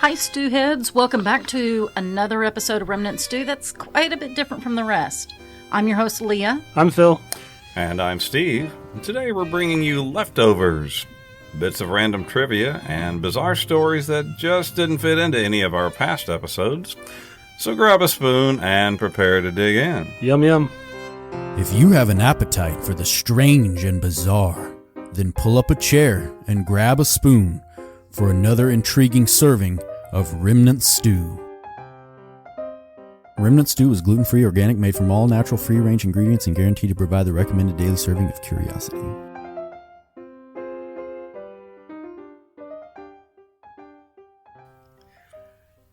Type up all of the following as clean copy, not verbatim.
Hi, Stew Heads. Welcome back to another episode of Remnant Stew that's quite a bit different from the rest. I'm your host, Leah. I'm Phil. And I'm Steve. And today we're bringing you leftovers, bits of random trivia, and bizarre stories that just didn't fit into any of our past episodes. So grab a spoon and prepare to dig in. Yum, yum. If you have an appetite for the strange and bizarre, then pull up a chair and grab a spoon for another intriguing serving of Remnant Stew. Remnant Stew is gluten-free, organic, made from all natural, free-range ingredients, and guaranteed to provide the recommended daily serving of curiosity.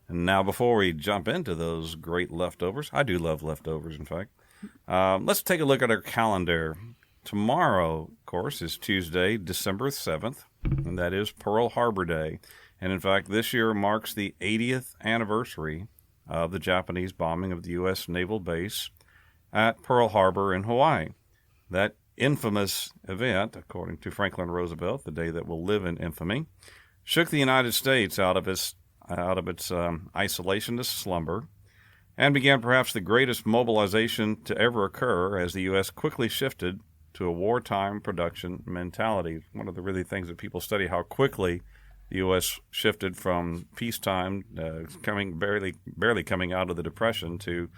And now, before we jump into those great leftovers, I do love leftovers, in fact, let's take a look at our calendar. Tomorrow, of course, is Tuesday, December 7th, and that is Pearl Harbor Day. And in fact, this year marks the 80th anniversary of the Japanese bombing of the U.S. naval base at Pearl Harbor in Hawaii. That infamous event, according to Franklin Roosevelt, the day that will live in infamy, shook the United States out of its isolationist slumber and began perhaps the greatest mobilization to ever occur as the U.S. quickly shifted to a wartime production mentality. One of the really things that people study, how quickly the U.S. shifted from peacetime, barely coming out of the Depression, to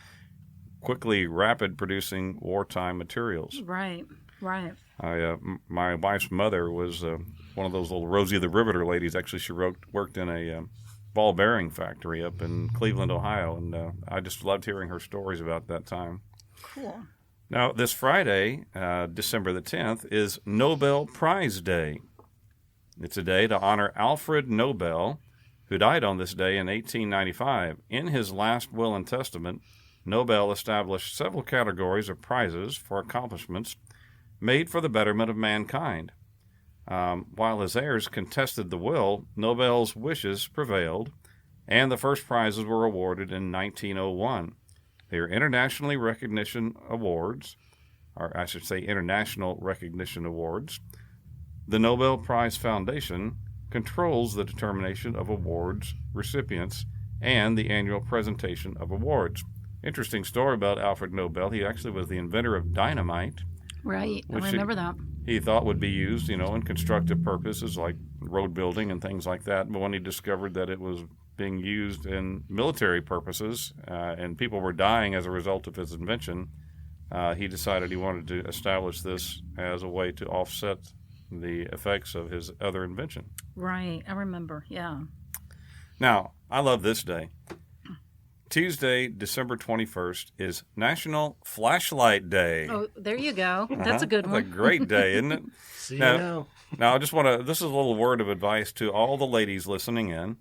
quickly rapid producing wartime materials. Right. My wife's mother was one of those little Rosie the Riveter ladies. Actually, she worked in a ball bearing factory up in Cleveland, Ohio, and I just loved hearing her stories about that time. Cool. Now, this Friday, December the 10th, is Nobel Prize Day. It's a day to honor Alfred Nobel, who died on this day in 1895. In his last will and testament, Nobel established several categories of prizes for accomplishments made for the betterment of mankind. While his heirs contested the will, Nobel's wishes prevailed, and the first prizes were awarded in 1901. They are international recognition awards. The Nobel Prize Foundation controls the determination of awards recipients and the annual presentation of awards. Interesting story about Alfred Nobel. He actually was the inventor of dynamite. Right, I remember that. He thought would be used, in constructive purposes like road building and things like that. But when he discovered that it was being used in military purposes and people were dying as a result of his invention, he decided he wanted to establish this as a way to offset the effects of his other invention. Right, I remember, yeah. Now, I love this day. Tuesday, December 21st, is National Flashlight Day. Oh, there you go. That's a good one. That's a great day, isn't it? See now. Now, I just want to, this is a little word of advice to all the ladies listening in.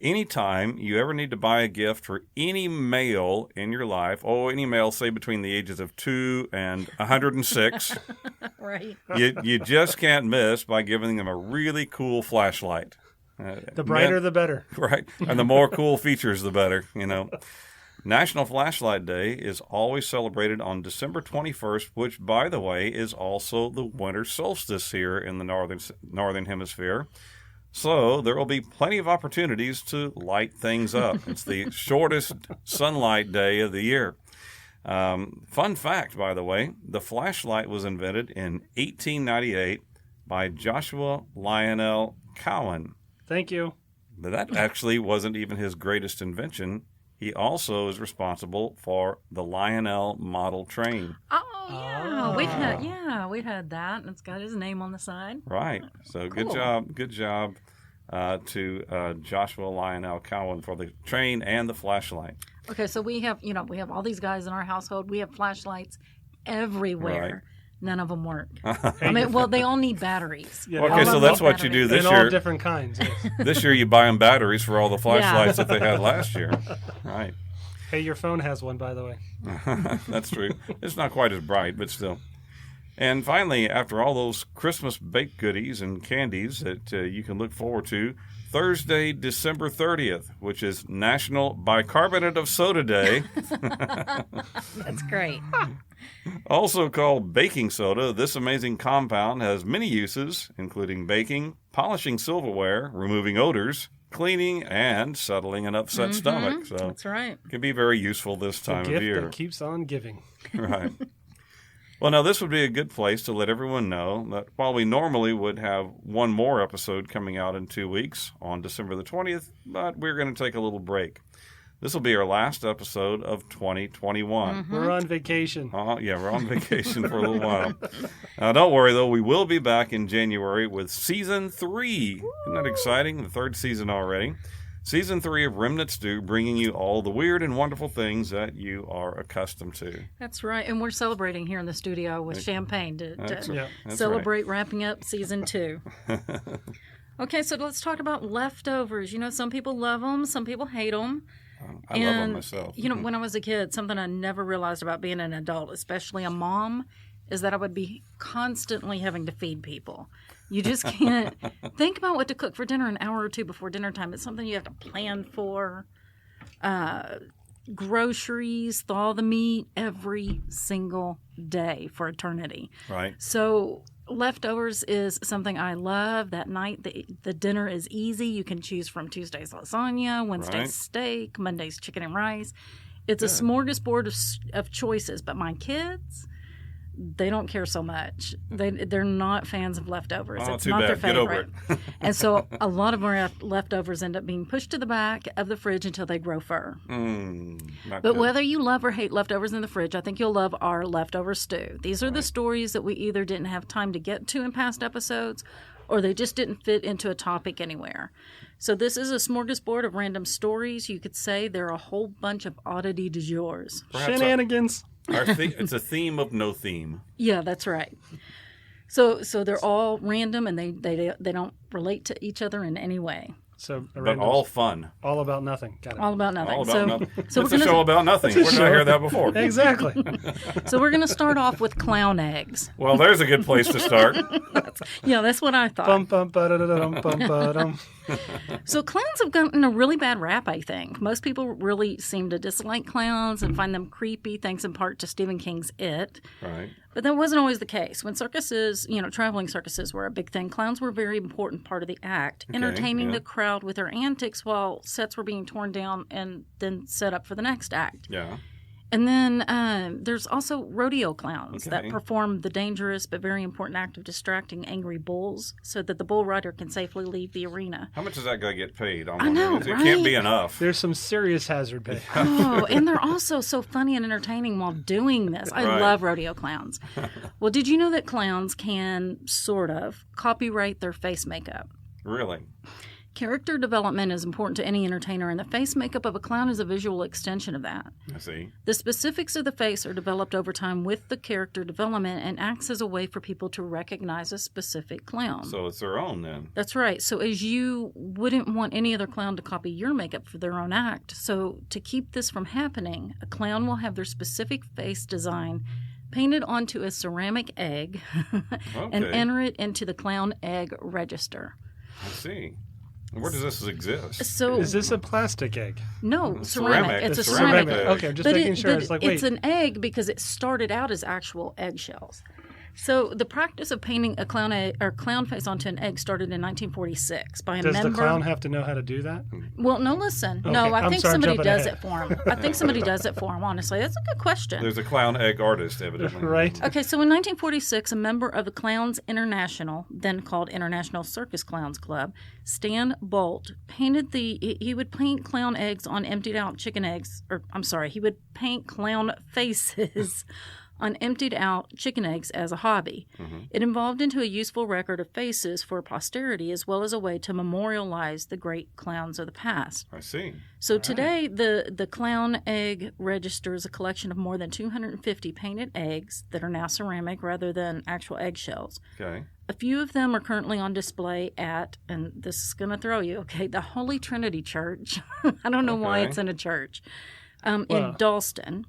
Anytime you ever need to buy a gift for any male in your life, any male, say between the ages of 2 and 106, right. you just can't miss by giving them a really cool flashlight. The brighter, the better. Right. And the more cool features, the better, National Flashlight Day is always celebrated on December 21st, which, by the way, is also the winter solstice here in the northern hemisphere. So there will be plenty of opportunities to light things up. It's the shortest sunlight day of the year. Fun fact, by the way, the flashlight was invented in 1898 by Joshua Lionel Cowan. Thank you. But that actually wasn't even his greatest invention. He also is responsible for the Lionel model train. Oh, yeah. We had that. It's got his name on the side. Right. So cool. Good job to Joshua Lionel Cowan for the train and the flashlight. Okay, so we have all these guys in our household. We have flashlights everywhere. Right. None of them work. They all need batteries. Yeah, okay, so that's what you do this year. All different kinds. Yes. This year you buy them batteries for all the flashlights that they had last year. Right. Hey, your phone has one, by the way. That's true. It's not quite as bright, but still. And finally, after all those Christmas baked goodies and candies that you can look forward to, Thursday, December 30th, which is National Bicarbonate of Soda Day. That's great. Also called baking soda, this amazing compound has many uses, including baking, polishing silverware, removing odors, cleaning and settling an upset stomach. So That's right. it can be very useful this time The gift of year. that keeps on giving. Right. Well, now this would be a good place to let everyone know that while we normally would have one more episode coming out in 2 weeks on December the 20th, but we're going to take a little break. This will be our last episode of 2021. We're on vacation. Yeah, we're on vacation for a little while. Now, don't worry, though. We will be back in January with Season 3. Isn't that exciting? The 3rd season already. Season 3 of Remnant Stew, bringing you all the weird and wonderful things that you are accustomed to. That's right. And we're celebrating here in the studio with champagne That's to That's celebrate wrapping up Season 2. Okay, so let's talk about leftovers. You know, some people love them, some people hate them. I love them myself. You know, when I was a kid, something I never realized about being an adult, especially a mom, is that I would be constantly having to feed people. You just can't think about what to cook for dinner an hour or two before dinner time. It's something you have to plan for. Groceries, thaw the meat every single day for eternity. Right. So leftovers is something I love. That night, the dinner is easy. You can choose from Tuesday's lasagna, Wednesday's steak, Monday's chicken and rice. It's a smorgasbord of choices. But my kids, they don't care so much. They're not fans of leftovers. Oh, it's too not bad. their favorite. Get over it. And so a lot of our leftovers end up being pushed to the back of the fridge until they grow fur. Not But good. whether you love or hate leftovers in the fridge, I think you'll love our leftover stew. These are the stories that we either didn't have time to get to in past episodes, or they just didn't fit into a topic anywhere. So this is a smorgasbord of random stories. You could say they're a whole bunch of oddity du jours. Perhaps Shenanigans. it's a theme of no theme. Yeah, that's right. So they're all random, and they don't relate to each other in any way. So, But all fun. all about nothing. Got it. All about nothing. All about nothing. So It's we're a show gonna about nothing. Where did I hear that before? Exactly. so we're gonna start off with clown eggs. Well, there's a good place to start. Yeah, that's what I thought. Bum, bum, ba-da-da-dum, bum, ba-dum. So clowns have gotten a really bad rap, I think. Most people really seem to dislike clowns and find them creepy, thanks in part to Stephen King's It. Right. But that wasn't always the case. When circuses, traveling circuses were a big thing, clowns were a very important part of the act, entertaining the crowd with their antics while sets were being torn down and then set up for the next act. Yeah. And then there's also rodeo clowns that Okay. perform the dangerous but very important act of distracting angry bulls so that the bull rider can safely leave the arena. How much is that guy get paid? I know, It can't be right? enough. There's some serious hazard pay. Oh, and they're also so funny and entertaining while doing this. I Right. love rodeo clowns. Well, did you know that clowns can sort of copyright their face makeup? Really? Character development is important to any entertainer, and the face makeup of a clown is a visual extension of that. I see. The specifics of the face are developed over time with the character development and acts as a way for people to recognize a specific clown. So it's their own then. That's right. So as you wouldn't want any other clown to copy your makeup for their own act, so to keep this from happening, a clown will have their specific face design painted onto a ceramic egg and Okay. enter it into the clown egg register. I see. Where does this exist? So Is this a plastic egg? no, ceramic. ceramic. It's a It's ceramic. ceramic. Okay, I'm just making sure. It's like, wait. It's an egg because it started out as actual eggshells. So the practice of painting a clown egg, or clown face onto an egg started in 1946 by a Does member. the clown have to know how to do that? Well, no, listen. Okay, No, I I'm think sorry, I'm somebody jumping does ahead. it for him. I think somebody does it for him, honestly. That's a good question. There's a clown egg artist, evidently. Right. Okay, so in 1946, a member of the Clowns International, then called International Circus Clowns Club, Stan Bolt, he would paint clown eggs on emptied out chicken eggs, he would paint clown faces on emptied out chicken eggs as a hobby. It evolved into a useful record of faces for posterity as well as a way to memorialize the great clowns of the past. I see. So today, the clown egg register is a collection of more than 250 painted eggs that are now ceramic rather than actual eggshells. Okay. A few of them are currently on display at, and this is going to throw you, okay, the Holy Trinity Church. I don't know why Okay. it's in a church. In Dalston,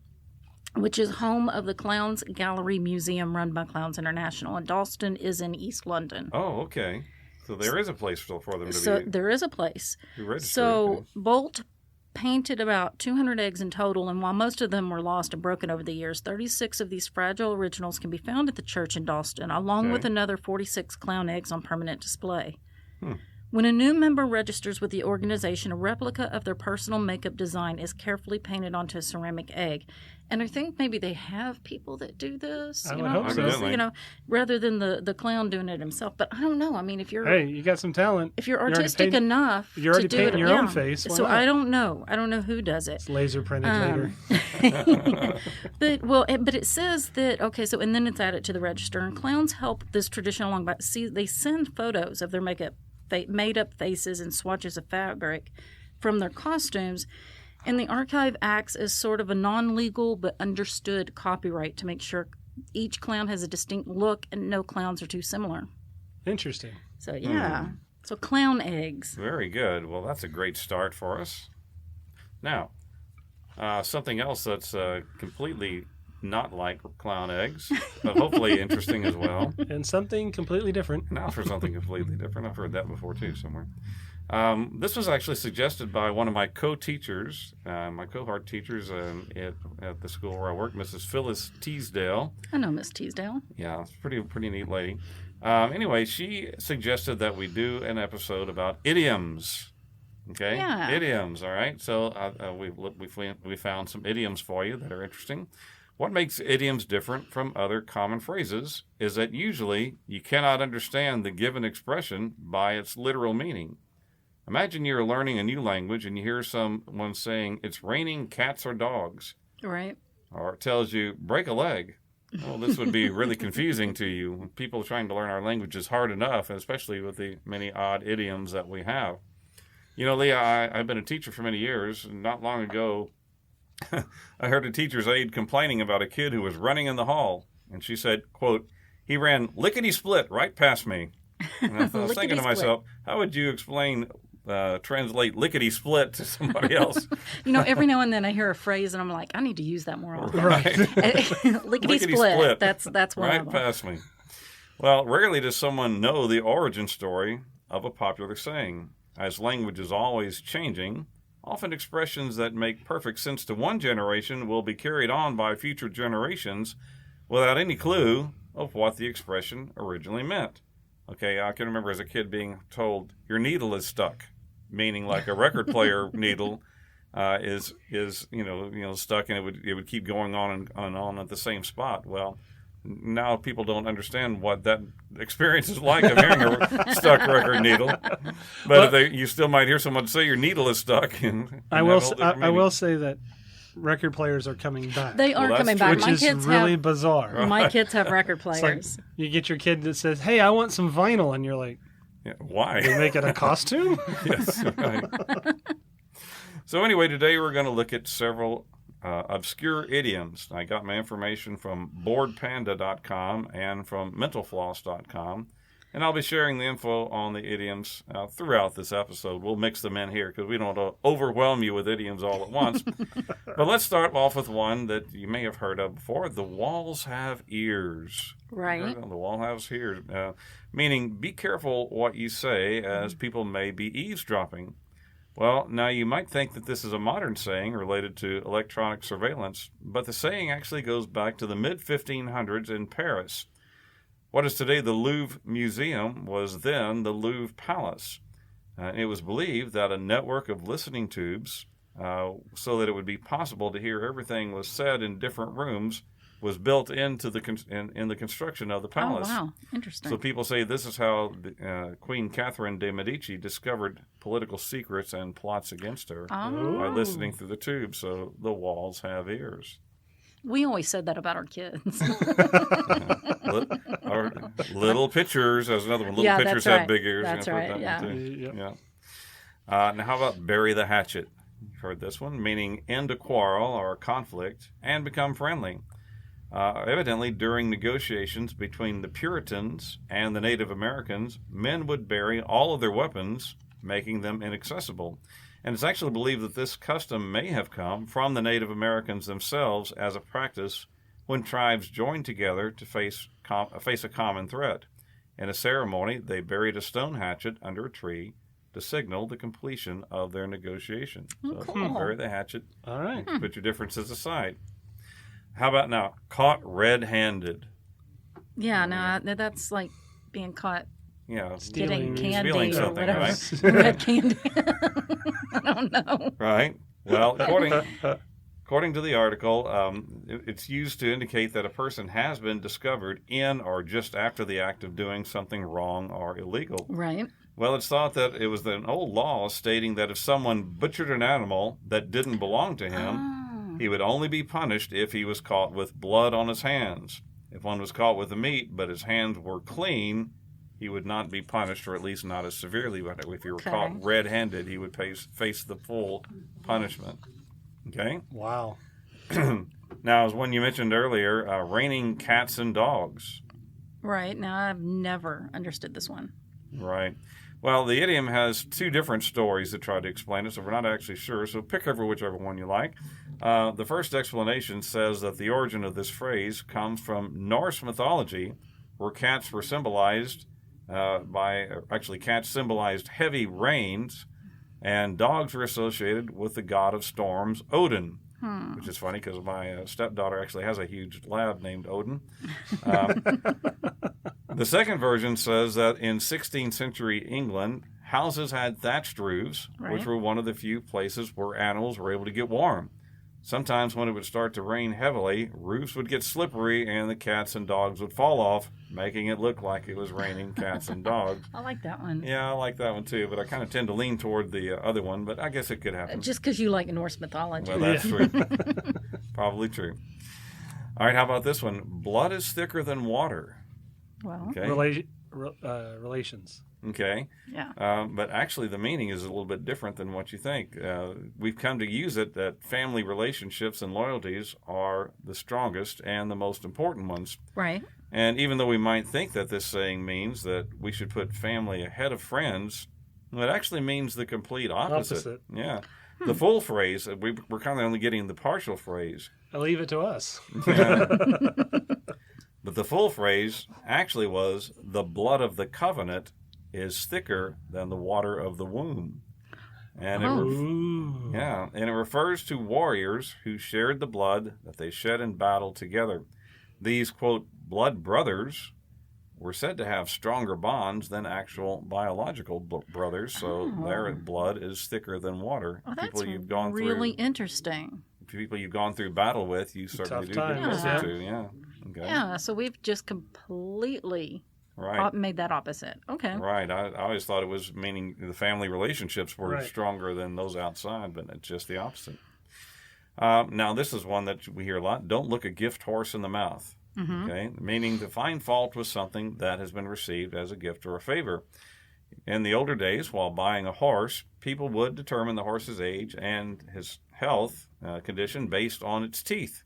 which is home of the Clowns Gallery Museum run by Clowns International. And Dalston is in East London. Oh, okay. So there is a place for them to So be there is a place. registered. So Okay. Bolt painted about 200 eggs in total, and while most of them were lost and broken over the years, 36 of these fragile originals can be found at the church in Dalston, along with another 46 clown eggs on permanent display. When a new member registers with the organization, a replica of their personal makeup design is carefully painted onto a ceramic egg. And I think maybe they have people that do this. I would hope so. Rather than the clown doing it himself. But I don't know. I mean, if you're you got some talent. If you're artistic enough, you're already to do painting it, your own face. So not? I don't know. I don't know who does it. It's laser printed later. But it says that so and then it's added to the register. And clowns help this tradition along. But they send photos of their made up faces and swatches of fabric from their costumes. And the archive acts as sort of a non-legal but understood copyright to make sure each clown has a distinct look and no clowns are too similar. Interesting. So, yeah. So, clown eggs. Very good. Well, that's a great start for us. Now, something else that's completely not like clown eggs, but hopefully interesting as well. And something completely different. Now for something completely different. I've heard that before, too, somewhere. This was actually suggested by one of my co-teachers, my cohort teachers at the school where I work, Mrs. Phyllis Teasdale. I know Miss Teasdale. Yeah, it's a pretty neat lady. Anyway, she suggested that we do an episode about idioms. Okay? Yeah. Idioms, all right? So we found some idioms for you that are interesting. What makes idioms different from other common phrases is that usually you cannot understand the given expression by its literal meaning. Imagine you're learning a new language and you hear someone saying, "It's raining cats or dogs." Right. Or it tells you, "Break a leg." Well, this would be really confusing to you. People trying to learn our language is hard enough, especially with the many odd idioms that we have. You know, Leah, I've been a teacher for many years, and not long ago, I heard a teacher's aide complaining about a kid who was running in the hall. And she said, quote, "He ran lickety-split right past me." And I was thinking to myself, how would you translate lickety-split to somebody else? Every now and then I hear a phrase and I'm like, I need to use that more often. Right. Lickety-split. That's one right of them. past me. Well, rarely does someone know the origin story of a popular saying. As language is always changing, often expressions that make perfect sense to one generation will be carried on by future generations without any clue of what the expression originally meant. Okay, I can remember as a kid being told, "Your needle is stuck," meaning like a record player needle is stuck, and it would keep going on and on at the same spot. Well, now people don't understand what that experience is like of hearing a stuck record needle. But you still might hear someone say your needle is stuck. And I will say that record players are coming back. They are coming back. Which is really bizarre. My kids have record players. It's like you get your kid that says, "Hey, I want some vinyl," and you're like, "Why? You make it a costume?" Yes. Right. So anyway, today we're going to look at several obscure idioms. I got my information from boardpanda.com and from mentalfloss.com. And I'll be sharing the info on the idioms throughout this episode. We'll mix them in here because we don't want to overwhelm you with idioms all at once. But let's start off with one that you may have heard of before. The walls have ears. Right. The wall has ears. Meaning, be careful what you say, as people may be eavesdropping. Well, now you might think that this is a modern saying related to electronic surveillance, but the saying actually goes back to the mid-1500s in Paris. What is today the Louvre Museum was then the Louvre Palace. It was believed that a network of listening tubes, so that it would be possible to hear everything was said in different rooms, was built into in the construction of the palace. Oh, wow. Interesting. So people say this is how Queen Catherine de' Medici discovered political secrets and plots against her by listening through the tube. So the walls have ears. We always said that about our kids. Our little pitchers, there's another one. Little pitchers have big ears. That's right, yeah. Yeah. Now how about bury the hatchet? You've heard this one, meaning end a quarrel or a conflict and become friendly. Evidently, during negotiations between the Puritans and the Native Americans, men would bury all of their weapons, making them inaccessible. And it's actually believed that this custom may have come from the Native Americans themselves as a practice when tribes joined together to face a common threat. In a ceremony, they buried a stone hatchet under a tree to signal the completion of their negotiation. So cool. Bury the hatchet. All right. Put your differences aside. How about now? Caught red-handed. Yeah, no, that's like being caught Getting candy stealing or something, whatever. right? Red candy. I don't know. Right. Well, according to the article, it's used to indicate that a person has been discovered in or just after the act of doing something wrong or illegal. Right. Well, it's thought that it was an old law stating that if someone butchered an animal that didn't belong to him, he would only be punished if he was caught with blood on his hands. If one was caught with the meat, but his hands were clean, he would not be punished, or at least not as severely. But if he were caught red-handed, he would face the full punishment. Okay? Wow. Now, as when you mentioned earlier, raining cats and dogs. Right. Now, I've never understood this one. Right. Well, the idiom has two different stories that try to explain it, so we're not actually sure. So pick whichever one you like. The first explanation says that the origin of this phrase comes from Norse mythology, where cats were symbolized cats symbolized heavy rains, and dogs were associated with the god of storms, Odin. Which is funny because my stepdaughter actually has a huge lab named Odin. The second version says that in 16th century England, houses had thatched roofs, which were one of the few places where animals were able to get warm. Sometimes when it would start to rain heavily, roofs would get slippery and the cats and dogs would fall off, making it look like it was raining cats and dogs. I like that one. Yeah, I like that one too, but I kind of tend to lean toward the other one, but I guess it could happen. Just because you like Norse mythology. Well, that's true. Probably true. All right, how about this one? Blood is thicker than water. Well, okay. Relations. Okay. Yeah. But actually, the meaning is a little bit different than what you think. We've come to use it that family relationships and loyalties are the strongest and the most important ones. Right. And even though we might think that this saying means that we should put family ahead of friends, it actually means the complete opposite. Yeah. The full phrase, we're kind of only getting the partial phrase. I leave it to us. Yeah. But the full phrase actually was, the blood of the covenant is thicker than the water of the womb. And it refers to warriors who shared the blood that they shed in battle together. These, quote, blood brothers were said to have stronger bonds than actual biological brothers, so their blood is thicker than water. Oh, that's people you've gone really interesting. People you've gone through battle with, you certainly do get closer to. Yeah. Okay. Yeah, so we've just completely made that opposite. Okay. Right. I always thought it was meaning the family relationships were stronger than those outside, but it's just the opposite. Now, this is one that we hear a lot. Don't look a gift horse in the mouth. Mm-hmm. Okay, meaning to find fault with something that has been received as a gift or a favor. In the older days, while buying a horse, people would determine the horse's age and his health condition based on its teeth,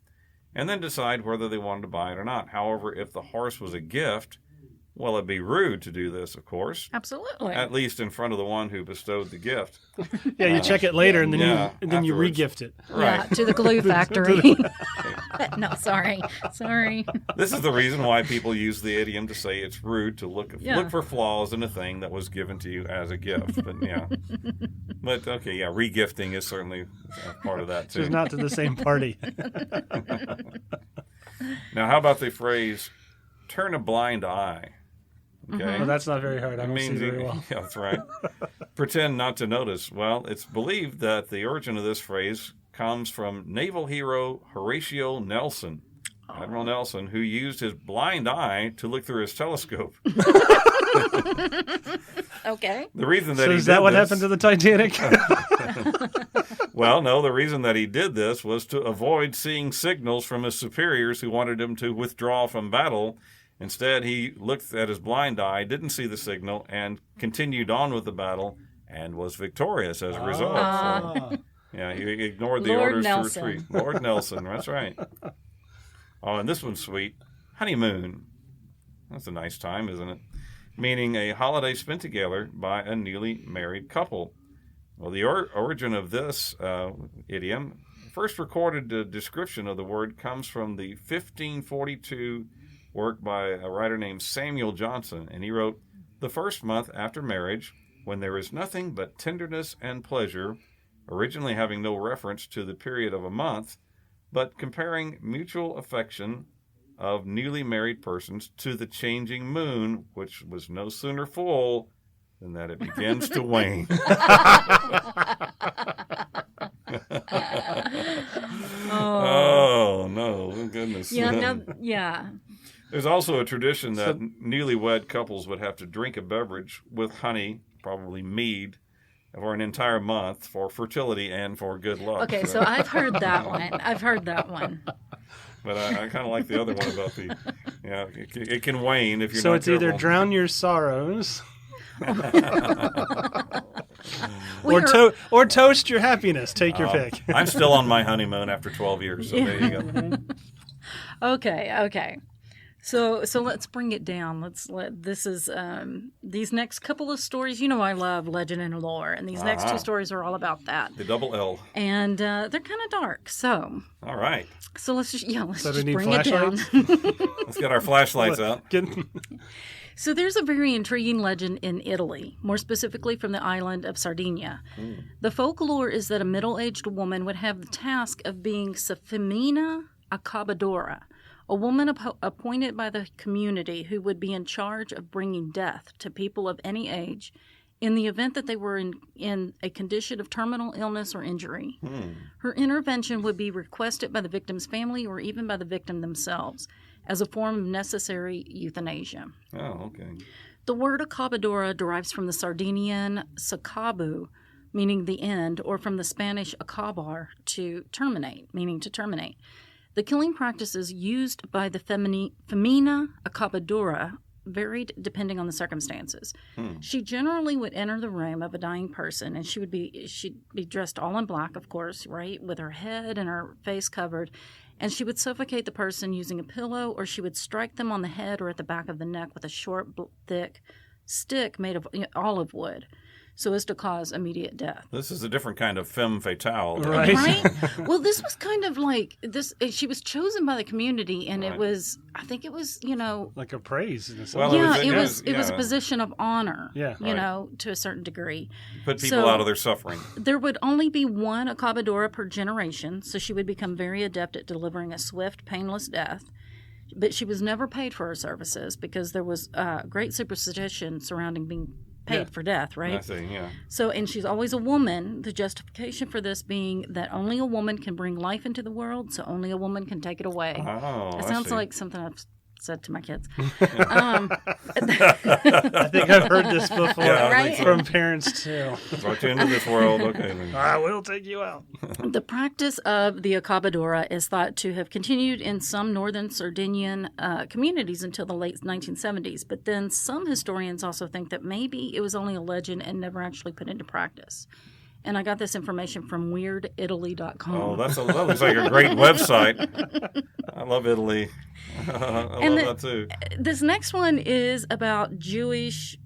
and then decide whether they wanted to buy it or not. However, if the horse was a gift, well, it'd be rude to do this, of course. Absolutely. At least in front of the one who bestowed the gift. Yeah, you check it later and then you re-gift it. Right. Yeah, to the glue factory. No, sorry. This is the reason why people use the idiom to say it's rude to look for flaws in a thing that was given to you as a gift. But re-gifting is certainly part of that too. It's not to the same party. Now, how about the phrase, turn a blind eye? Okay. Well, that's not very hard. I don't see very well. Yeah, that's right. Pretend not to notice. Well, it's believed that the origin of this phrase comes from naval hero Horatio Nelson, Admiral Nelson, who used his blind eye to look through his telescope. Okay. The reason that is that what happened to the Titanic? Well, no, the reason that he did this was to avoid seeing signals from his superiors who wanted him to withdraw from battle. Instead, he looked at his blind eye, didn't see the signal, and continued on with the battle and was victorious as a result. So, he ignored the orders to retreat. Lord Nelson, that's right. Oh, and this one's sweet. Honeymoon. That's a nice time, isn't it? Meaning a holiday spent together by a newly married couple. Well, the origin of this idiom, first recorded description of the word comes from the 1542 work by a writer named Samuel Johnson, and he wrote, "The first month after marriage, when there is nothing but tenderness and pleasure," originally having no reference to the period of a month, but comparing mutual affection of newly married persons to the changing moon, which was no sooner full than that it begins to wane. Oh, no. Goodness. Yeah. There's also a tradition that newlywed couples would have to drink a beverage with honey, probably mead, for an entire month for fertility and for good luck. Okay, so I've heard that one. But I kind of like the other one about it can wane if you're so not it's careful. either drown your sorrows or toast your happiness. Take your pick. I'm still on my honeymoon after 12 years, so there you go. Okay. So let's bring it down. These next couple of stories. You know I love legend and lore, and these next two stories are all about that. The double L. And they're kind of dark. So all right. So let's just we need bring it down. Let's get our flashlights out. So there's a very intriguing legend in Italy, more specifically from the island of Sardinia. The folklore is that a middle-aged woman would have the task of being Femina Accabadora, a woman appointed by the community who would be in charge of bringing death to people of any age in the event that they were in a condition of terminal illness or injury. Her intervention would be requested by the victim's family or even by the victim themselves as a form of necessary euthanasia. Oh, okay. The word Accabadora derives from the Sardinian sacabu, meaning the end, or from the Spanish acabar, to terminate, meaning to terminate. The killing practices used by the Femina Accabadora varied depending on the circumstances. She generally would enter the room of a dying person, and she'd be dressed all in black, of course, right, with her head and her face covered, and she would suffocate the person using a pillow, or she would strike them on the head or at the back of the neck with a short, thick stick made of olive wood, so as to cause immediate death. This is a different kind of femme fatale. Right? Well, this was kind of like this. She was chosen by the community, and Right. I think it was, like a praise in a sense. Well, it was a position of honor, Yeah. to a certain degree. Put people out of their suffering. There would only be one Accabadora per generation, so she would become very adept at delivering a swift, painless death. But she was never paid for her services because there was great superstition surrounding being paid for death, right? I see, yeah. So, and she's always a woman, the justification for this being that only a woman can bring life into the world, so only a woman can take it away. Oh, It sounds like something I've said to my kids. I think I've heard this before Right? from parents too. Brought you into this world. Okay. I will take you out. The practice of the Accabadora is thought to have continued in some northern Sardinian communities until the late 1970s, but then some historians also think that maybe it was only a legend and never actually put into practice. And I got this information from weirditaly.com. Oh, that looks like a great website. I love Italy. I love that too. This next one is about the Jewish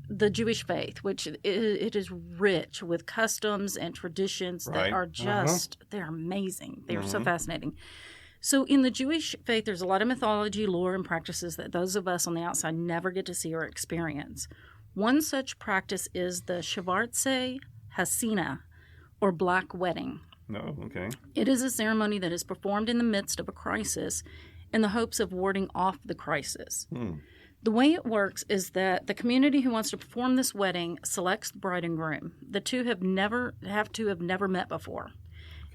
faith, which it is rich with customs and traditions that are just, they're amazing. They're so fascinating. So in the Jewish faith, there's a lot of mythology, lore, and practices that those of us on the outside never get to see or experience. One such practice is the Schwarze Hasina, or Black Wedding. No, okay. It is a ceremony that is performed in the midst of a crisis in the hopes of warding off the crisis. The way it works is that the community who wants to perform this wedding selects the bride and groom. The two have to have never met before.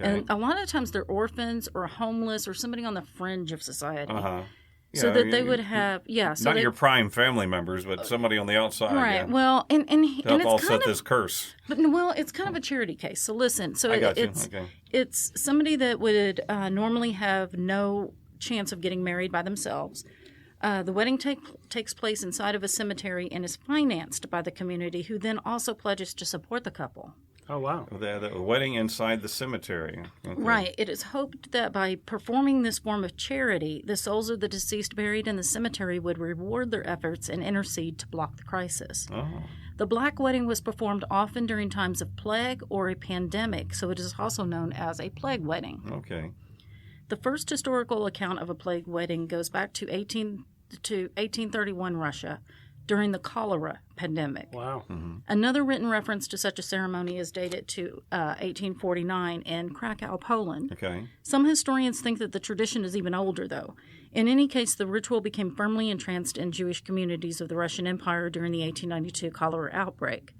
Okay. And a lot of times they're orphans or homeless or somebody on the fringe of society. So Yeah, that they would have, so not your prime family members, but somebody on the outside. right. Yeah. Well, and To help it's offset this curse. But it's kind of a charity case. So listen, so I got you. it's Okay. it's somebody that would normally have no chance of getting married by themselves. The wedding takes place inside of a cemetery and is financed by the community, who then also pledges to support the couple. Oh, wow. The wedding inside the cemetery. Okay. Right. It is hoped that by performing this form of charity, the souls of the deceased buried in the cemetery would reward their efforts and intercede to block the crisis. Oh. The Black Wedding was performed often during times of plague or a pandemic, so it is also known as a plague wedding. Okay. The first historical account of a plague wedding goes back to 1831 Russia during the cholera pandemic. Wow. Another written reference to such a ceremony is dated to 1849 in Krakow, Poland. Okay. Some historians think that the tradition is even older, though. In any case, the ritual became firmly entrenched in Jewish communities of the Russian Empire during the 1892 cholera outbreak.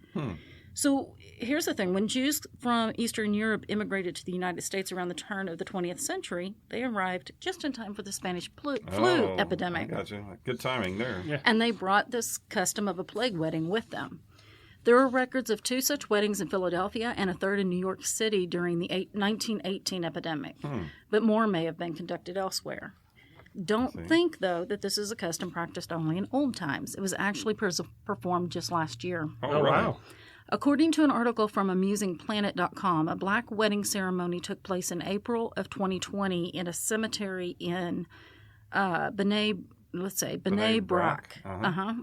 So here's the thing. When Jews from Eastern Europe immigrated to the United States around the turn of the 20th century, they arrived just in time for the Spanish flu epidemic. I gotcha. Good timing there. Yeah. And they brought this custom of a plague wedding with them. There are records of 2 such weddings in Philadelphia and a third in New York City during the 1918 epidemic. But more may have been conducted elsewhere. Don't think, though, that this is a custom practiced only in old times. It was actually performed just last year. Oh, really? Wow. According to an article from AmusingPlanet.com, a black wedding ceremony took place in April of 2020 in a cemetery in Bnei Brak,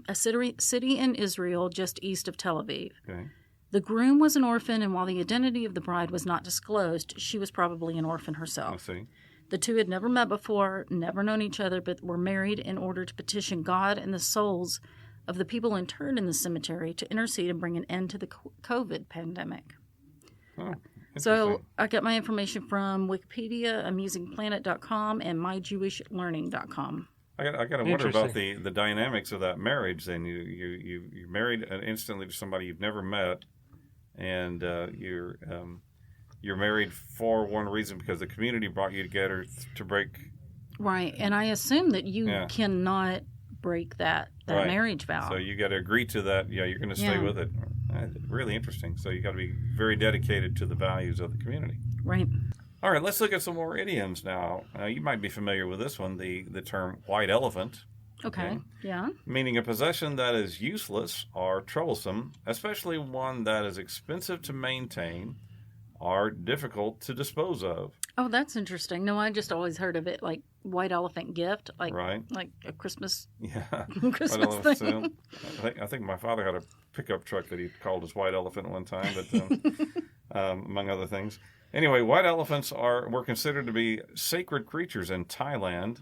a city in Israel just east of Tel Aviv. Okay. The groom was an orphan, and while the identity of the bride was not disclosed, she was probably an orphan I herself. see. The two had never met before, never known each other, but were married in order to petition God and the souls of the people interred in the cemetery to intercede and bring an end to the COVID pandemic. Oh, So interesting. I got my information from Wikipedia, AmusingPlanet.com, and MyJewishLearning.com. I got to wonder about Interesting. the dynamics of that marriage. Then you're married instantly to somebody you've never met, and you're married for one reason, because the community brought you together to break. Right, and I assume that you Yeah. cannot break that Right. marriage vow. So you got to agree to that. Yeah, you're going to stay Yeah. with it. Really interesting. So you got to be very dedicated to the values of the community. Right. All right, let's look at some more idioms now. You might be familiar with this one, the term white elephant, Okay. Yeah. meaning a possession that is useless or troublesome, especially one that is expensive to maintain or difficult to dispose of. Oh, that's interesting. No, I just always heard of it like white elephant gift, like Right. like a Christmas Yeah. Christmas White elephant thing. sale. I think my father had a pickup truck that he called his white elephant one time, but among other things. Anyway, white elephants were considered to be sacred creatures in Thailand,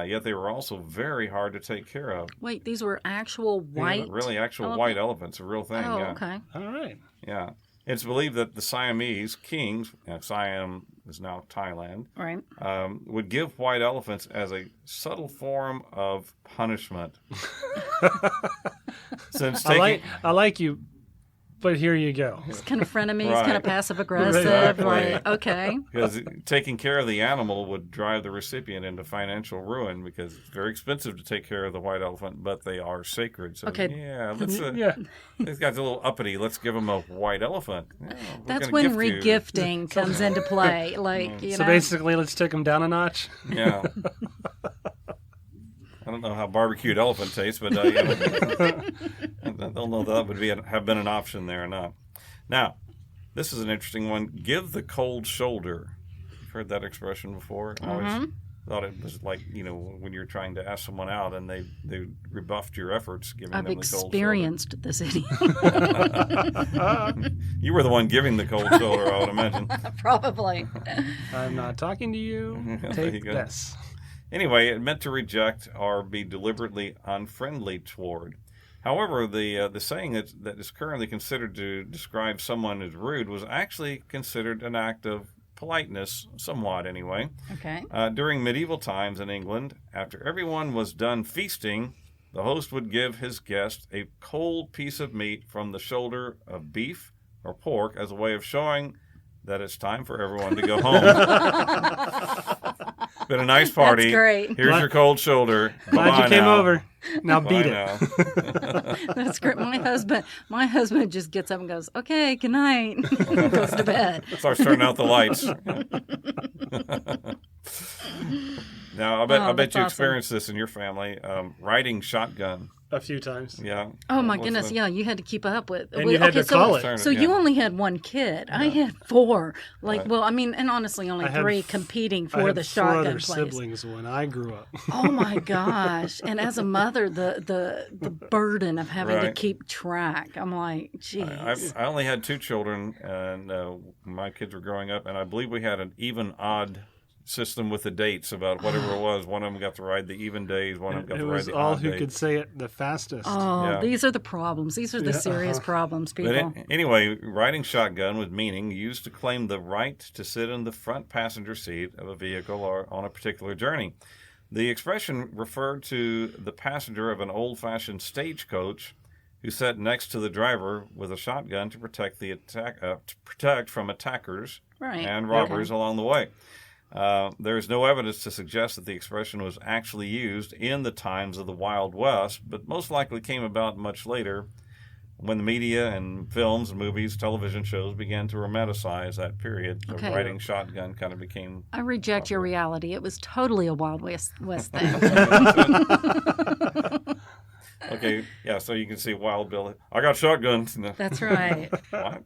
yet they were also very hard to take care of. Wait, these were actual white. Really, actual elephant? white elephants, a real thing. Oh, yeah. okay. All right. Yeah. It's believed that the Siamese kings, Siam is now Thailand, Right. would give white elephants as a subtle form of punishment. Since taking, I like you, but here you go. It's kind of frenemies, Right. kind of passive aggressive. Exactly. Right. Okay. because taking care of the animal would drive the recipient into financial ruin, because it's very expensive to take care of the white elephant, but they are sacred. So, Okay. yeah, let's, Yeah. this guy's a little uppity. Let's give him a white elephant. Yeah, we're That's gonna when gift you. regifting comes into play. Like, you So know. basically, let's take them down a notch. Yeah. I don't know how barbecued elephant tastes, but they'll know that would have been an option there or not. Now, this is an interesting one. Give the cold shoulder. You've heard that expression before? I always thought it was like, when you're trying to ask someone out and they rebuffed your efforts, giving I've them the cold experienced this idiom. shoulder. You were the one giving the cold shoulder, I would imagine. Probably. I'm not talking to you. There you Take go. this. Anyway, it meant to reject or be deliberately unfriendly toward. However, the saying that is currently considered to describe someone as rude was actually considered an act of politeness, somewhat anyway. Okay. During medieval times in England, after everyone was done feasting, the host would give his guest a cold piece of meat from the shoulder of beef or pork as a way of showing that it's time for everyone to go home. Been a nice party. That's great. Here's your cold shoulder. Glad Bye-bye you came now. over. Now beat it. Bye now. That's great. My husband just gets up and goes, "Okay, good night." Goes to bed. Starts turning out the lights. Now, I bet you that's awesome. experienced this in your family. Riding shotgun. A few times. Yeah. Oh my What's goodness! the- Yeah, you had to keep up with. And you had to call it. So you only had one kid. I had four. Like, Right. well, I mean, and honestly, only I had three f- competing I for had the 4 shotgun other place. siblings when I grew up. Oh my gosh! And as a mother, the burden of having to Right. keep track. I'm like, geez. I only had 2 children, and my kids were growing up, and I believe we had an even-odd system with the dates about whatever it was. One of them got to ride the even days, one of them got It to ride was the all odd who days. could say it the fastest. Oh, Yeah. these are the problems. These are the serious problems, But people. anyway, riding shotgun was meaning used to claim the right to sit in the front passenger seat of a vehicle or on a particular journey. The expression referred to the passenger of an old-fashioned stagecoach who sat next to the driver with a shotgun to protect from attackers and robbers along the way. There is no evidence to suggest that the expression was actually used in the times of the Wild West, but most likely came about much later when the media and films, movies, television shows began to romanticize that period. So riding shotgun kind of became... I reject your reality. It was totally a Wild West thing. Okay, yeah, so you can see Wild Bill. I got shotguns. That's right. What?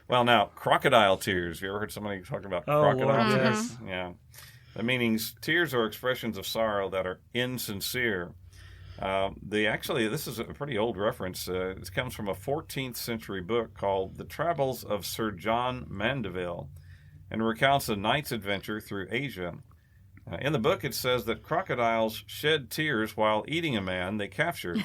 Well, now, crocodile tears. You ever heard somebody talk about crocodile tears? Yes. Yeah. The meanings, tears are expressions of sorrow that are insincere. This is a pretty old reference. It comes from a 14th century book called The Travels of Sir John Mandeville, and recounts a knight's adventure through Asia. In the book, it says that crocodiles shed tears while eating a man they captured.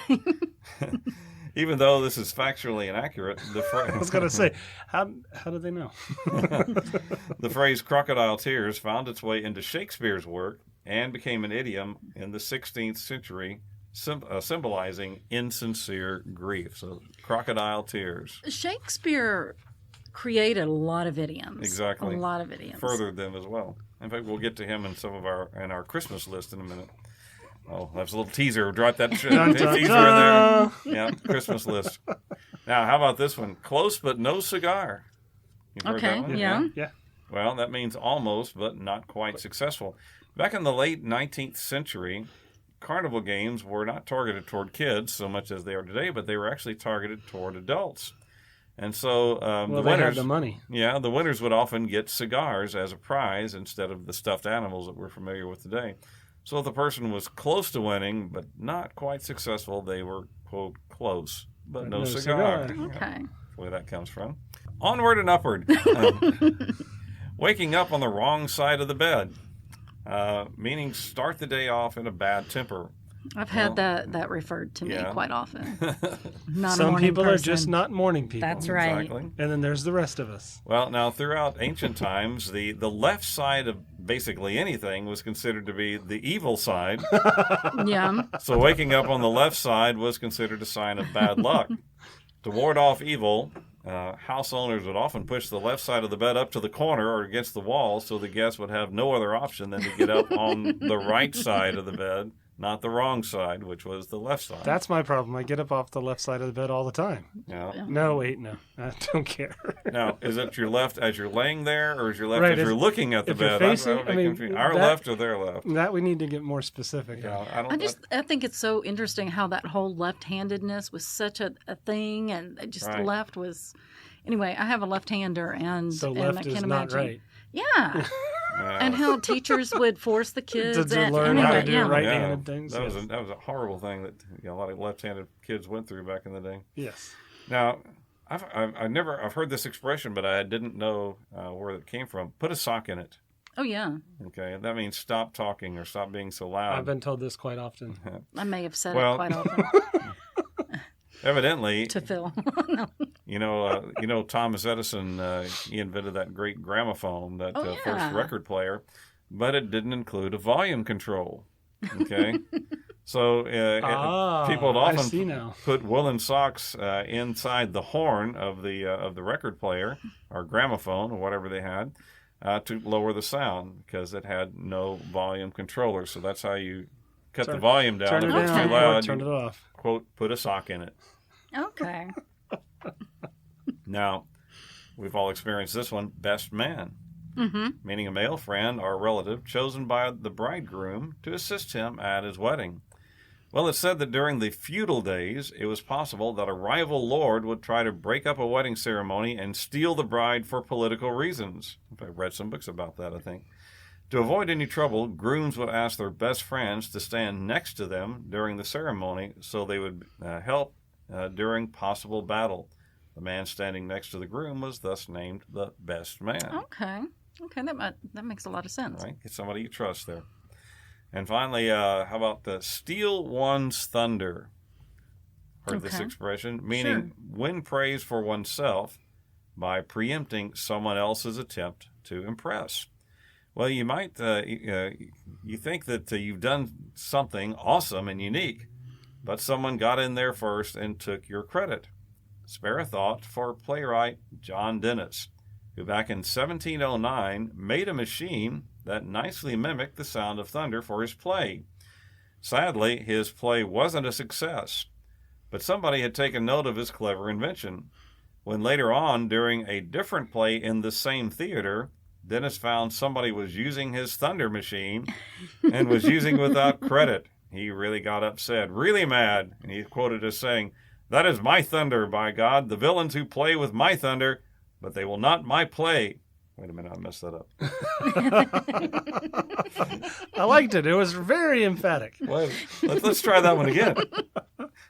Even though this is factually inaccurate, the phrase... I was going to say, how do they know? The phrase crocodile tears found its way into Shakespeare's work and became an idiom in the 16th century, symbolizing insincere grief. So, crocodile tears. Shakespeare created a lot of idioms. Exactly. A lot of idioms. Furthered them as well. In fact, we'll get to him in our Christmas list in a minute. Oh, that's a little teaser. Drop that teaser in there. Yeah, Christmas list. Now, how about this one? Close but no cigar. You've heard that one? Yeah. Well, that means almost but not quite successful. Back in the late 19th century, carnival games were not targeted toward kids so much as they are today, but they were actually targeted toward adults. And so the they winners had the money. Yeah, the winners would often get cigars as a prize instead of the stuffed animals that we're familiar with today. So if the person was close to winning but not quite successful, they were, quote, close, but no cigar. Okay. That's where that comes from. Onward and upward. Waking up on the wrong side of the bed, meaning start the day off in a bad temper. I've had that referred to me quite often. Not Some a morning people person. are just not morning people. That's right. Exactly. And then there's the rest of us. Well, now, throughout ancient times, the left side of basically anything was considered to be the evil side. Yeah. So waking up on the left side was considered a sign of bad luck. To ward off evil, house owners would often push the left side of the bed up to the corner or against the wall so the guests would have no other option than to get up on the right side of the bed, not the wrong side, which was the left side. That's my problem. I get up off the left side of the bed all the time. Yeah. No, wait, no. I don't care. Now, is it your left as you're laying there, or is your left Right, as you're looking at the if you're bed? facing- Our that- left or their left? That we need to get more specific. Yeah, on. I think it's so interesting how that whole left-handedness was such a thing, and just Right. left was. Anyway, I have a left-hander, and So and left I is can't not imagine. right. Yeah. And how teachers would force the kids To and learn how to do yeah. right-handed things. That Yes. was a horrible thing that a lot of left-handed kids went through back in the day. Yes. Now, I've heard this expression, but I didn't know where it came from. Put a sock in it. Oh yeah, Okay, that means stop talking or stop being so loud. I've been told this quite often. I may have said Well- it quite often Evidently, to Phil. No. you know Thomas Edison. He invented that great gramophone, that Oh, first yeah. record player, but it didn't include a volume control. Okay, so people would I see often now. put woolen socks inside the horn of the record player or gramophone or whatever they had to lower the sound because it had no volume controller. So that's how you cut the volume down. Turn it If it's down too or loud, turn it off. quote, put a sock in it. Okay. Now, we've all experienced this one, best man, meaning a male friend or relative chosen by the bridegroom to assist him at his wedding. Well, it's said that during the feudal days, it was possible that a rival lord would try to break up a wedding ceremony and steal the bride for political reasons. I've read some books about that, I think. To avoid any trouble, grooms would ask their best friends to stand next to them during the ceremony so they would help during possible battle. The man standing next to the groom was thus named the best man. Okay. That makes a lot of sense. Right? Get somebody you trust there. And finally, how about the steal one's thunder? Heard this Okay. expression, meaning win praise for oneself by preempting someone else's attempt to impress. Well, you might you think that you've done something awesome and unique, but someone got in there first and took your credit. Spare a thought for playwright John Dennis, who back in 1709 made a machine that nicely mimicked the sound of thunder for his play. Sadly, his play wasn't a success, but somebody had taken note of his clever invention. When later on, during a different play in the same theater, Dennis found somebody was using his thunder machine and was using it without credit. He really got upset, really mad, and he's quoted as saying, "That is my thunder, by God, the villains who play with my thunder, but they will not my play." Wait a minute, I messed that up. I liked it. It was very emphatic. Well, let's try that one again.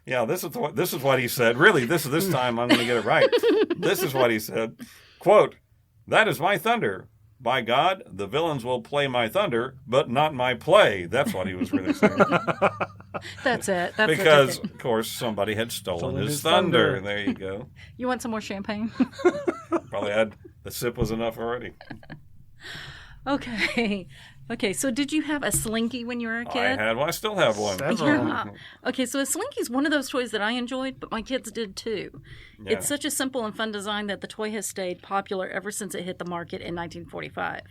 Yeah, this is what he said. Really, this time I'm going to get it right. This is what he said. Quote, "That is my thunder. By God, the villains will play my thunder, but not my play." That's what he was really saying. That's it. Because, of course, somebody had stolen his thunder. There you go. You want some more champagne? Probably had the sip was enough already. Okay. Okay, so did you have a Slinky when you were a kid? I had one. I still have one. Yeah. Okay, so a Slinky is one of those toys that I enjoyed, but my kids did too. Yeah. It's such a simple and fun design that the toy has stayed popular ever since it hit the market in 1945.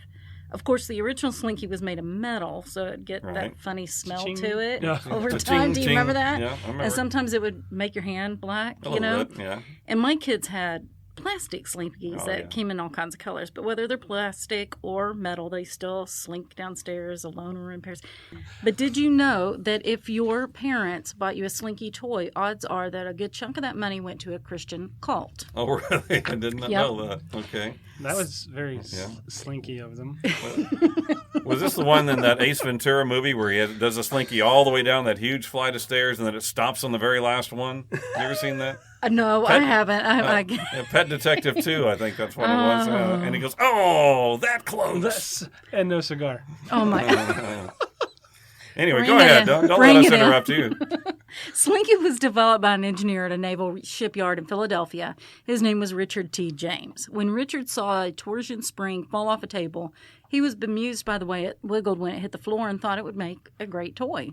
Of course, the original Slinky was made of metal, so it'd get that funny smell to it over time. Do you remember that? Yeah, I remember. And sometimes it would make your hand black, a little bit, yeah. And my kids had plastic Slinkies that came in all kinds of colors, but whether they're plastic or metal, they still slink downstairs alone or in pairs. But did you know that if your parents bought you a Slinky toy, odds are that a good chunk of that money went to a Christian cult? Oh, really? I did not know that. Okay. That was very slinky of them. Was this the one in that Ace Ventura movie where he does a Slinky all the way down that huge flight of stairs and then it stops on the very last one? You ever seen that? No, I haven't. Pet Detective 2, I think that's what it was. And he goes, "Oh, that close." And no cigar. Oh, my God. Anyway, go ahead. Don't let us interrupt you. Slinky was developed by an engineer at a naval shipyard in Philadelphia. His name was Richard T. James. When Richard saw a torsion spring fall off a table, he was bemused by the way it wiggled when it hit the floor and thought it would make a great toy.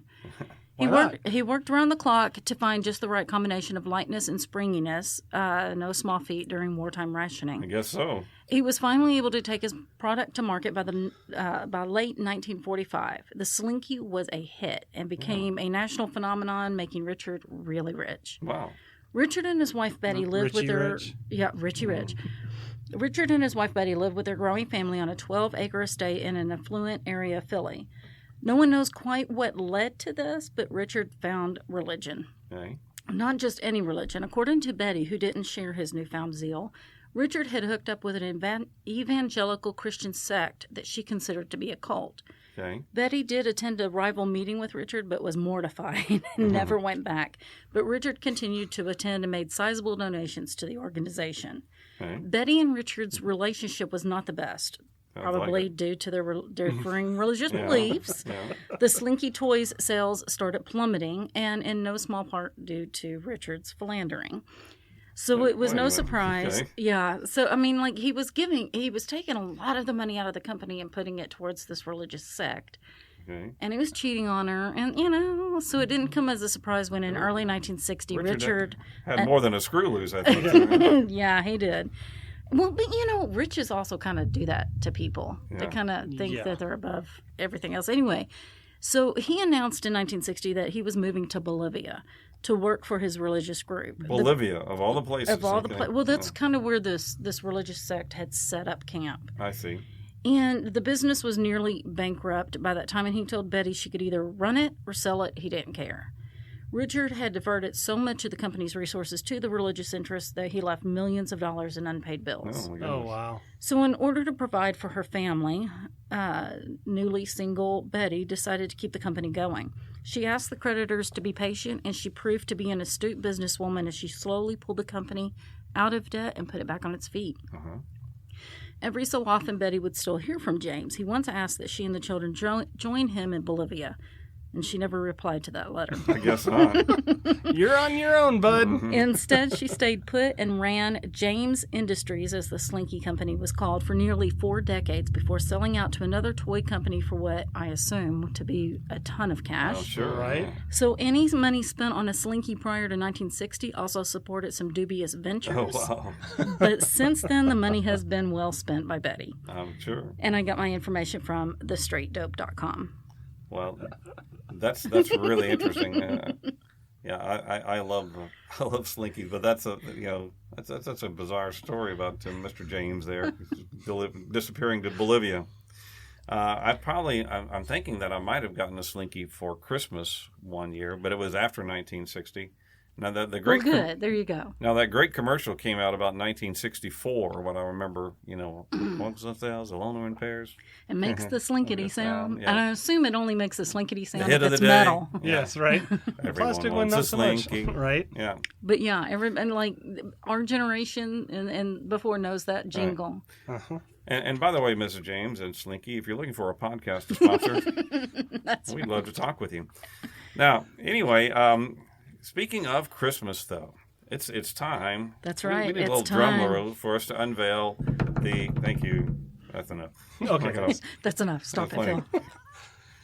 He worked around the clock to find just the right combination of lightness and springiness, no small feat during wartime rationing. I guess so. He was finally able to take his product to market by late 1945. The Slinky was a hit and became a national phenomenon, making Richard really rich. Wow. Richard and his wife Betty lived with their Richie Rich. Richard and his wife Betty lived with their growing family on a 12-acre estate in an affluent area of Philly. No one knows quite what led to this, but Richard found religion. Okay. Not just any religion. According to Betty, who didn't share his newfound zeal, Richard had hooked up with an evangelical Christian sect that she considered to be a cult. Okay. Betty did attend a rival meeting with Richard, but was mortified and never went back. But Richard continued to attend and made sizable donations to the organization. Okay. Betty and Richard's relationship was not the best. Probably due to their differing religious beliefs. Yeah. The Slinky toys sales started plummeting, and in no small part due to Richard's philandering. So it was no surprise. Okay. Yeah. So, I mean, like, he was taking a lot of the money out of the company and putting it towards this religious sect. Okay. And he was cheating on her. And, so it didn't come as a surprise when in early 1960, Richard had more than a screw loose, I think. Yeah, he did. Well, but, riches also kind of do that to people. Yeah. They kind of think that they're above everything else. Anyway, so he announced in 1960 that he was moving to Bolivia to work for his religious group. Bolivia, of all the places. Of all the places. Well, that's kind of where this religious sect had set up camp. I see. And the business was nearly bankrupt by that time, and he told Betty she could either run it or sell it. He didn't care. Richard had diverted so much of the company's resources to the religious interests that he left millions of dollars in unpaid bills. Oh, wow. So in order to provide for her family, newly single Betty decided to keep the company going. She asked the creditors to be patient, and she proved to be an astute businesswoman as she slowly pulled the company out of debt and put it back on its feet. Uh-huh. Every so often, Betty would still hear from James. He once asked that she and the children join him in Bolivia. and she never replied to that letter. I guess not. You're on your own, bud. Instead, she stayed put and ran James Industries, as the Slinky Company was called, for nearly 4 decades before selling out to another toy company for what I assume to be a ton of cash. Oh, sure. Right. So any money spent on a Slinky prior to 1960 also supported some dubious ventures. Oh, wow. But since then, the money has been well spent by Betty. I'm sure. And I got my information from thestraightdope.com. Well, that's really interesting. I love Slinky, but that's a bizarre story about Mr. James there disappearing to Bolivia. I'm thinking that I might have gotten a Slinky for Christmas one year, but it was after 1960. Now the great good. There you go. Now that great commercial came out about 1964. What I remember, what was that? Alone or in pairs. It makes the slinkety sound. Yeah. And I assume it only makes the slinkety sound The hit if of it's the day. metal. Yes, right. Everyone Plastic one, wants not a so much. Slinky. Right. Yeah. But yeah, and like our generation and before knows that jingle. Right. And by the way, Mrs. James and Slinky, if you're looking for a podcast to sponsor, we'd love to talk with you. Now, anyway, speaking of Christmas, though, it's time. That's right. We need it's a little time. drum roll for us to unveil the. Thank you. That's enough. Okay. That's enough. Stop That's it, Phil.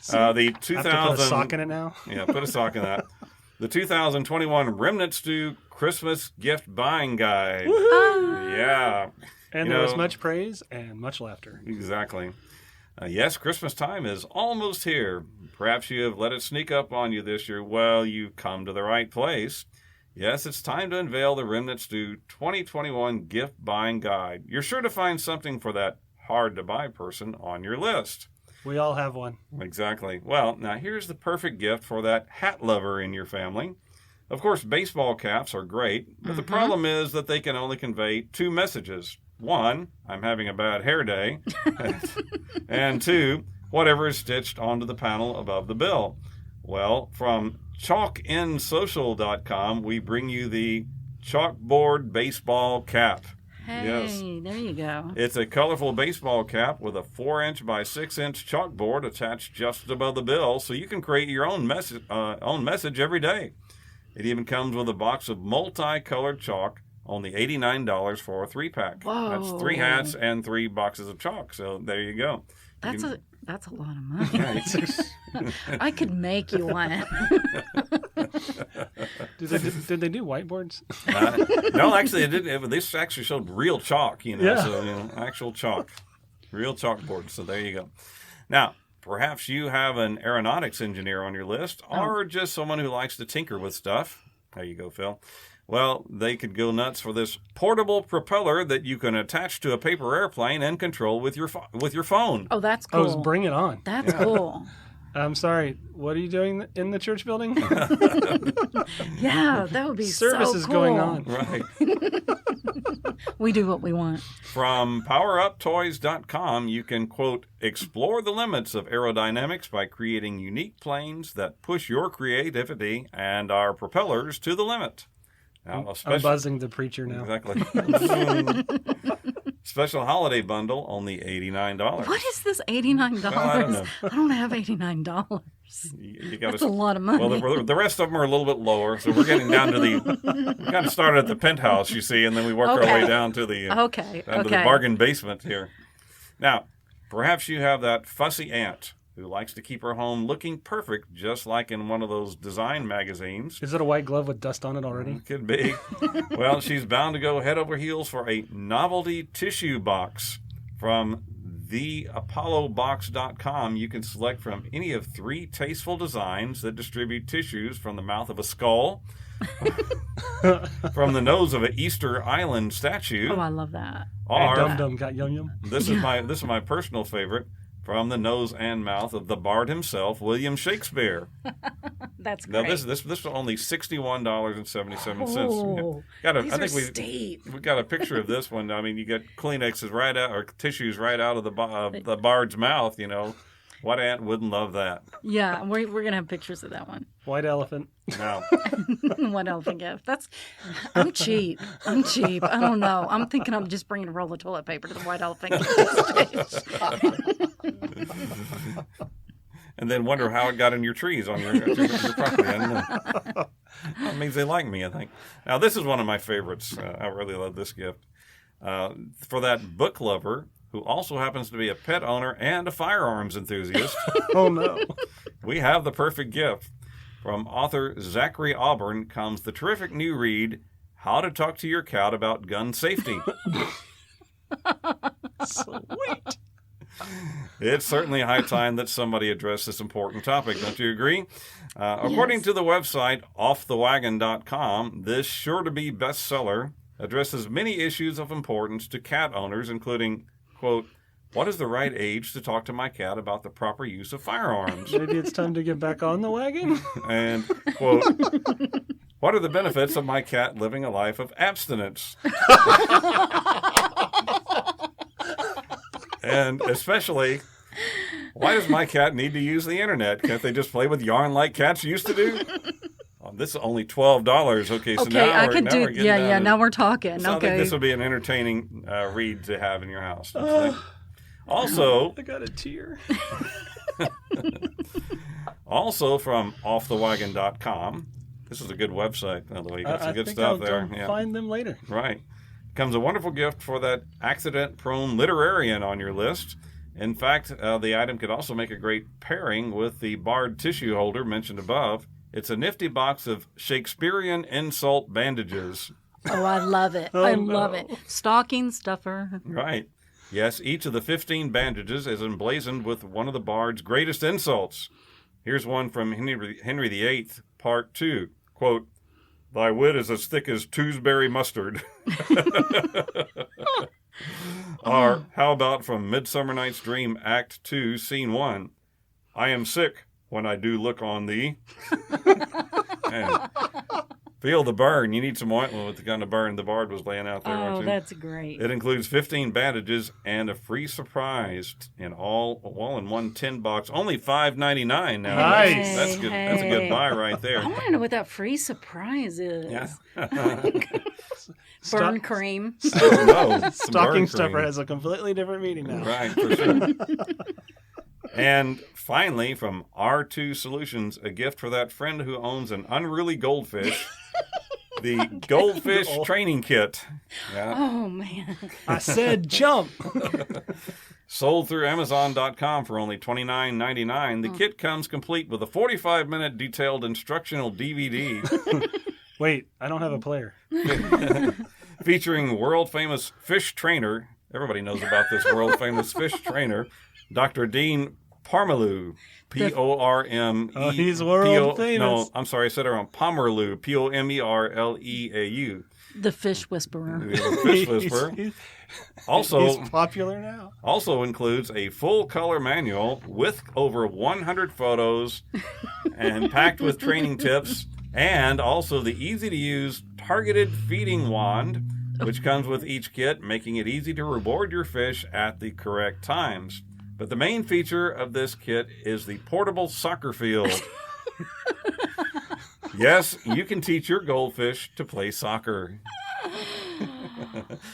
The I have to 2000. put a sock in it now. Yeah, put a sock in that. The 2021 Remnant Stew Christmas Gift Buying Guide. Yeah. And there was much praise and much laughter. Exactly. Yes, Christmas time is almost here. Perhaps you have let it sneak up on you this year. Well, you've come to the right place. Yes, it's time to unveil the Remnant Stew 2021 Gift Buying Guide. You're sure to find something for that hard-to-buy person on your list. We all have one. Exactly. Well, now here's the perfect gift for that hat lover in your family. Of course, baseball caps are great, but the problem is that they can only convey 2 messages. 1, I'm having a bad hair day. And 2, whatever is stitched onto the panel above the bill. Well, from chalkinsocial.com, we bring you the chalkboard baseball cap. Hey, Yes. there you go. It's a colorful baseball cap with a 4-inch by 6-inch chalkboard attached just above the bill, so you can create your own message every day. It even comes with a box of multicolored chalk, only $89 for a 3-pack. Whoa. That's 3 hats and 3 boxes of chalk. So there you go. That's a lot of money. I could make you one. Did they do whiteboards? No, actually, it didn't. This actually showed real chalk, Yeah. so actual chalk, real chalkboard. So there you go. Now, perhaps you have an aeronautics engineer on your list, or just someone who likes to tinker with stuff. There you go, Phil. Well, they could go nuts for this portable propeller that you can attach to a paper airplane and control with your phone. Oh, that's cool. Oh, bring it on. That's cool. I'm sorry. What are you doing in the church building? Yeah, that would be Service so is cool. going on. Right. We do what we want. From PowerUpToys.com, you can, quote, explore the limits of aerodynamics by creating unique planes that push your creativity and our propellers to the limit. Now, I'm buzzing the preacher now. Exactly. Special holiday bundle, only $89. What is this $89? Well, I don't know. I don't have $89. You gotta, That's a lot of money. Well, the rest of them are a little bit lower, so we're getting down to we kind of started at the penthouse, you see, and then we work our way down to the to the bargain basement here. Now, perhaps you have that fussy aunt who likes to keep her home looking perfect, just like in one of those design magazines. Is it a white glove with dust on it already? Could be. Well, she's bound to go head over heels for a novelty tissue box. From theapollobox.com, you can select from any of 3 tasteful designs that distribute tissues from the mouth of a skull, from the nose of an Easter Island statue. Oh, I love that. Or, Hey, Dum-Dum got yum-yum. this is my personal favorite, from the nose and mouth of the bard himself, William Shakespeare. That's Now great. this was only $61.77. Oh, these are steep. We got a picture of this one. I mean, you get Kleenexes right out, or tissues right out of the bard's mouth. What aunt wouldn't love that? Yeah, we're gonna have pictures of that one. White elephant. Now, What elephant gift? I'm cheap. I don't know. I'm thinking I'm just bringing a roll of toilet paper to the white elephant gift. and then wonder how it got in your trees on your property. I don't know. That means they like me, I think. Now, this is one of my favorites. I really love this gift. For that book lover who also happens to be a pet owner and a firearms enthusiast. Oh, no. We have the perfect gift. From author Zachary Auburn comes the terrific new read, How to Talk to Your Cat About Gun Safety. Sweet. It's certainly high time that somebody address this important topic, don't you agree? According to the website offthewagon.com, this sure-to-be bestseller addresses many issues of importance to cat owners, including, quote, what is the right age to talk to my cat about the proper use of firearms? Maybe it's time to get back on the wagon. And, quote, what are the benefits of my cat living a life of abstinence? And especially, why does my cat need to use the internet? Can't they just play with yarn like cats used to do? This is only $12. Okay, so now I could we're do. Yeah. Now we're talking. So I okay. think this would be an entertaining read to have in your house. Also, I got a tear. also from offthewagon.com. This is a good website, by the way. You got some good stuff there. I'll find them later. Right. Comes a wonderful gift for that accident-prone literarian on your list. In fact, the item could also make a great pairing with the Bard tissue holder mentioned above. It's a nifty box of Shakespearean insult bandages. Oh, I love it. I love it. Stocking stuffer. Right. Yes, each of the 15 bandages is emblazoned with one of the Bard's greatest insults. Here's one from Henry VIII, Part 2. Quote, thy wit is as thick as Tewsbury mustard. Or how about from Midsummer Night's Dream, Act 2, Scene 1. I am sick when I do look on thee. Man, feel the burn. You need some ointment with the kind of burn the Bard was laying out there. Oh, that's great. It includes 15 bandages and a free surprise in all in one tin box. Only $5.99 now. Nice. That's good. That's a good buy right there. I want to know what that free surprise is. Yeah. Burn cream. No, Stocking stuffer has a completely different meaning now. Right, for sure. And finally, from R2 Solutions, a gift for that friend who owns an unruly goldfish. The Goldfish Training Kit. Yeah. Oh, man. I said jump. Sold through Amazon.com for only $29.99. The kit comes complete with a 45-minute detailed instructional DVD. Wait, I don't have a player. Featuring world-famous fish trainer. Everybody knows about this world-famous fish trainer, Dr. Dean Parmalu. P-O-R-M-E... Oh, he's world famous. No, I'm sorry, I said it wrong. Pomerleau. P-O-M-E-R-L-E-A-U. The fish whisperer. The fish whisperer. Also, he's popular now. Also includes a full-color manual with over 100 photos and packed with training tips, and also the easy-to-use targeted feeding wand, which comes with each kit, making it easy to reward your fish at the correct times. But the main feature of this kit is the portable soccer field. Yes, you can teach your goldfish to play soccer.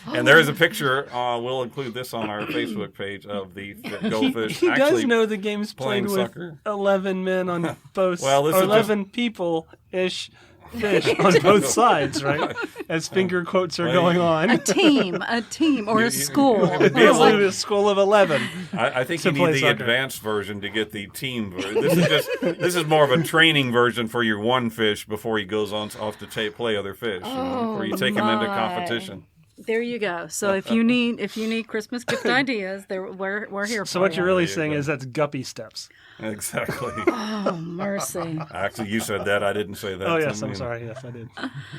And there is a picture, we'll include this on our Facebook page, of the goldfish He actually does know the game's played with soccer. 11 men on both, Well, this or is 11 people-ish fish on both sides, right? As finger quotes are going on. A team, or a school. Basically, a school of 11. I think to you play need the soccer. advanced version to get the team version. This is more of a training version for your one fish before he goes off to play other fish, before you take him into competition. There you go. So if you need Christmas gift ideas, we're here for So what you. you're really saying is that's guppy steps. Exactly. Oh, mercy. Actually, you said that. I didn't say that. Oh, yes, So, I'm sorry. Yes, I did.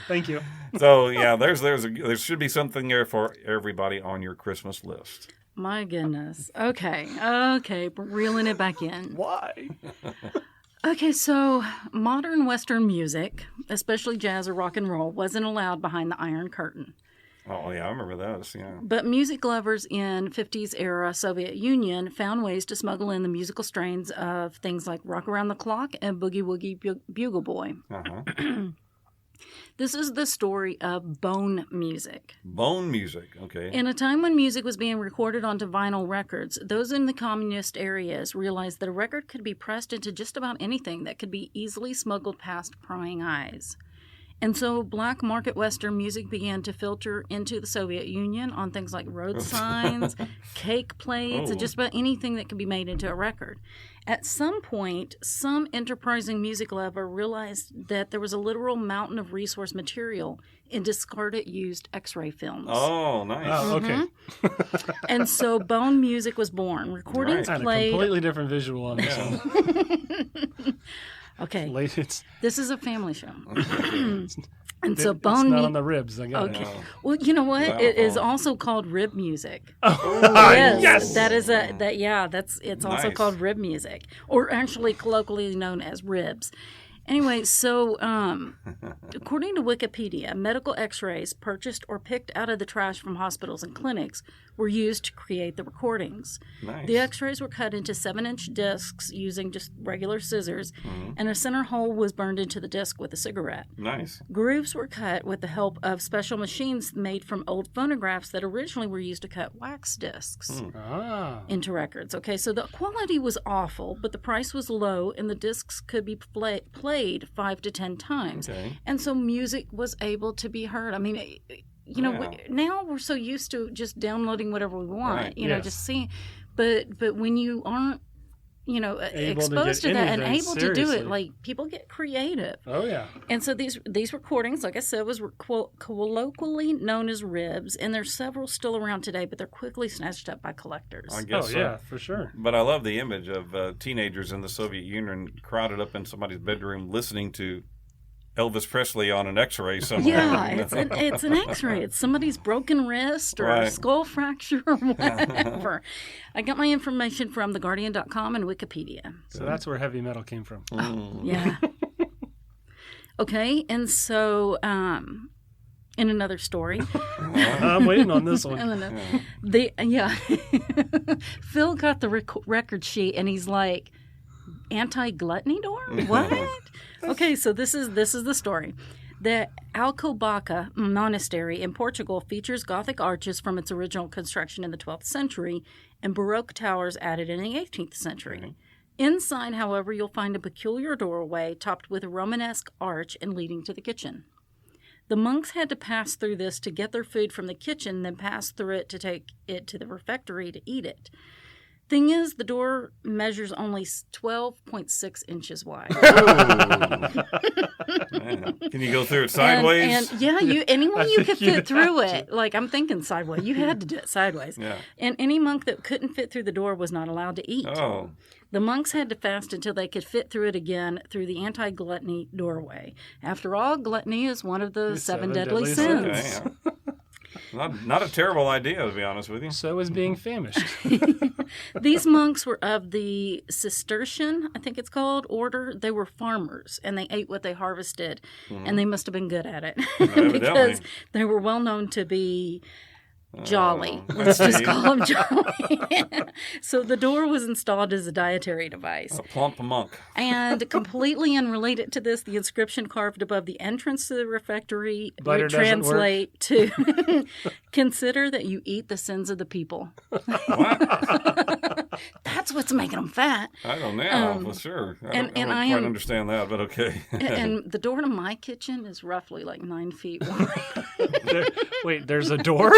Thank you. So, yeah, there should be something there for everybody on your Christmas list. My goodness. Okay, reeling it back in. Why? Okay, so modern Western music, especially jazz or rock and roll, wasn't allowed behind the Iron Curtain. Oh, yeah, I remember those, yeah. But music lovers in 50s era Soviet Union found ways to smuggle in the musical strains of things like Rock Around the Clock and Boogie Woogie Bugle Boy. Uh-huh. This is the story of bone music. Bone music, okay. In a time when music was being recorded onto vinyl records, those in the communist areas realized that a record could be pressed into just about anything that could be easily smuggled past prying eyes. And so black market Western music began to filter into the Soviet Union on things like road signs, cake plates, and just about anything that could be made into a record. At some point, some enterprising music lover realized that there was a literal mountain of resource material in discarded used X-ray films. Oh, nice. Oh, okay. And so bone music was born. Recordings Had a played... completely different visual on this one. Okay, It's this is a family show. And it's so not bone on the ribs. I got Okay. it. Well, you know what? Xylophone. It is also called rib music. Yes! That is it's also Nice. called rib music, or actually colloquially known as ribs. Anyway, so according to Wikipedia, medical X-rays purchased or picked out of the trash from hospitals and clinics were used to create the recordings. Nice. The X-rays were cut into 7-inch discs using just regular scissors, and a center hole was burned into the disc with a cigarette. Nice. Grooves were cut with the help of special machines made from old phonographs that originally were used to cut wax discs Ah. into records. Okay, so the quality was awful, but the price was low, and the discs could be played 5 to 10 times. Okay. And so music was able to be heard. I mean, Wow. now we're so used to just downloading whatever we want, Right. Yes. just seeing. But when you aren't, to exposed to get that and anything, able to do seriously. it, like people get creative. Oh, yeah. And so these recordings, like I said, was colloquially known as ribs, and there's several still around today, but they're quickly snatched up by collectors. I guess Oh, so. yeah, for sure. But I love the image of teenagers in the Soviet Union crowded up in somebody's bedroom listening to Elvis Presley on an X-ray somewhere. Yeah, it's an X-ray. It's somebody's broken wrist or Right. skull fracture or whatever. I got my information from theguardian.com and Wikipedia. So that's where heavy metal came from. Yeah. Okay, and so in another story, I'm waiting on this one. Phil got the record sheet and he's like, anti-gluttony door? What? Okay, so this is the story. The Alcobaça Monastery in Portugal features Gothic arches from its original construction in the 12th century and Baroque towers added in the 18th century. Inside, however, you'll find a peculiar doorway topped with a Romanesque arch and leading to the kitchen. The monks had to pass through this to get their food from the kitchen, then pass through it to take it to the refectory to eat it. Thing is, the door measures only 12.6 inches wide. Man. Can you go through it sideways? And any way you could you'd fit through it. Like, I'm thinking sideways. You had to do it sideways. Yeah. And any monk that couldn't fit through the door was not allowed to eat. Oh. The monks had to fast until they could fit through it again through the anti-gluttony doorway. After all, gluttony is one of the seven deadly sins. Okay, yeah. Not a terrible idea, to be honest with you. So is being famished. These monks were of the Cistercian, I think it's called, order. They were farmers, and they ate what they harvested, and they must have been good at it because they were well known to be jolly. Let's just call them jolly. So the door was installed as a dietary device. A plump monk. And completely unrelated to this, the inscription carved above the entrance to the refectory Butter would doesn't translate to consider that you eat the sins of the people. What? That's what's making them fat. I don't know, for sure. I don't quite understand that, but okay. And the door to my kitchen is roughly like 9 feet wide. Wait, there's a door?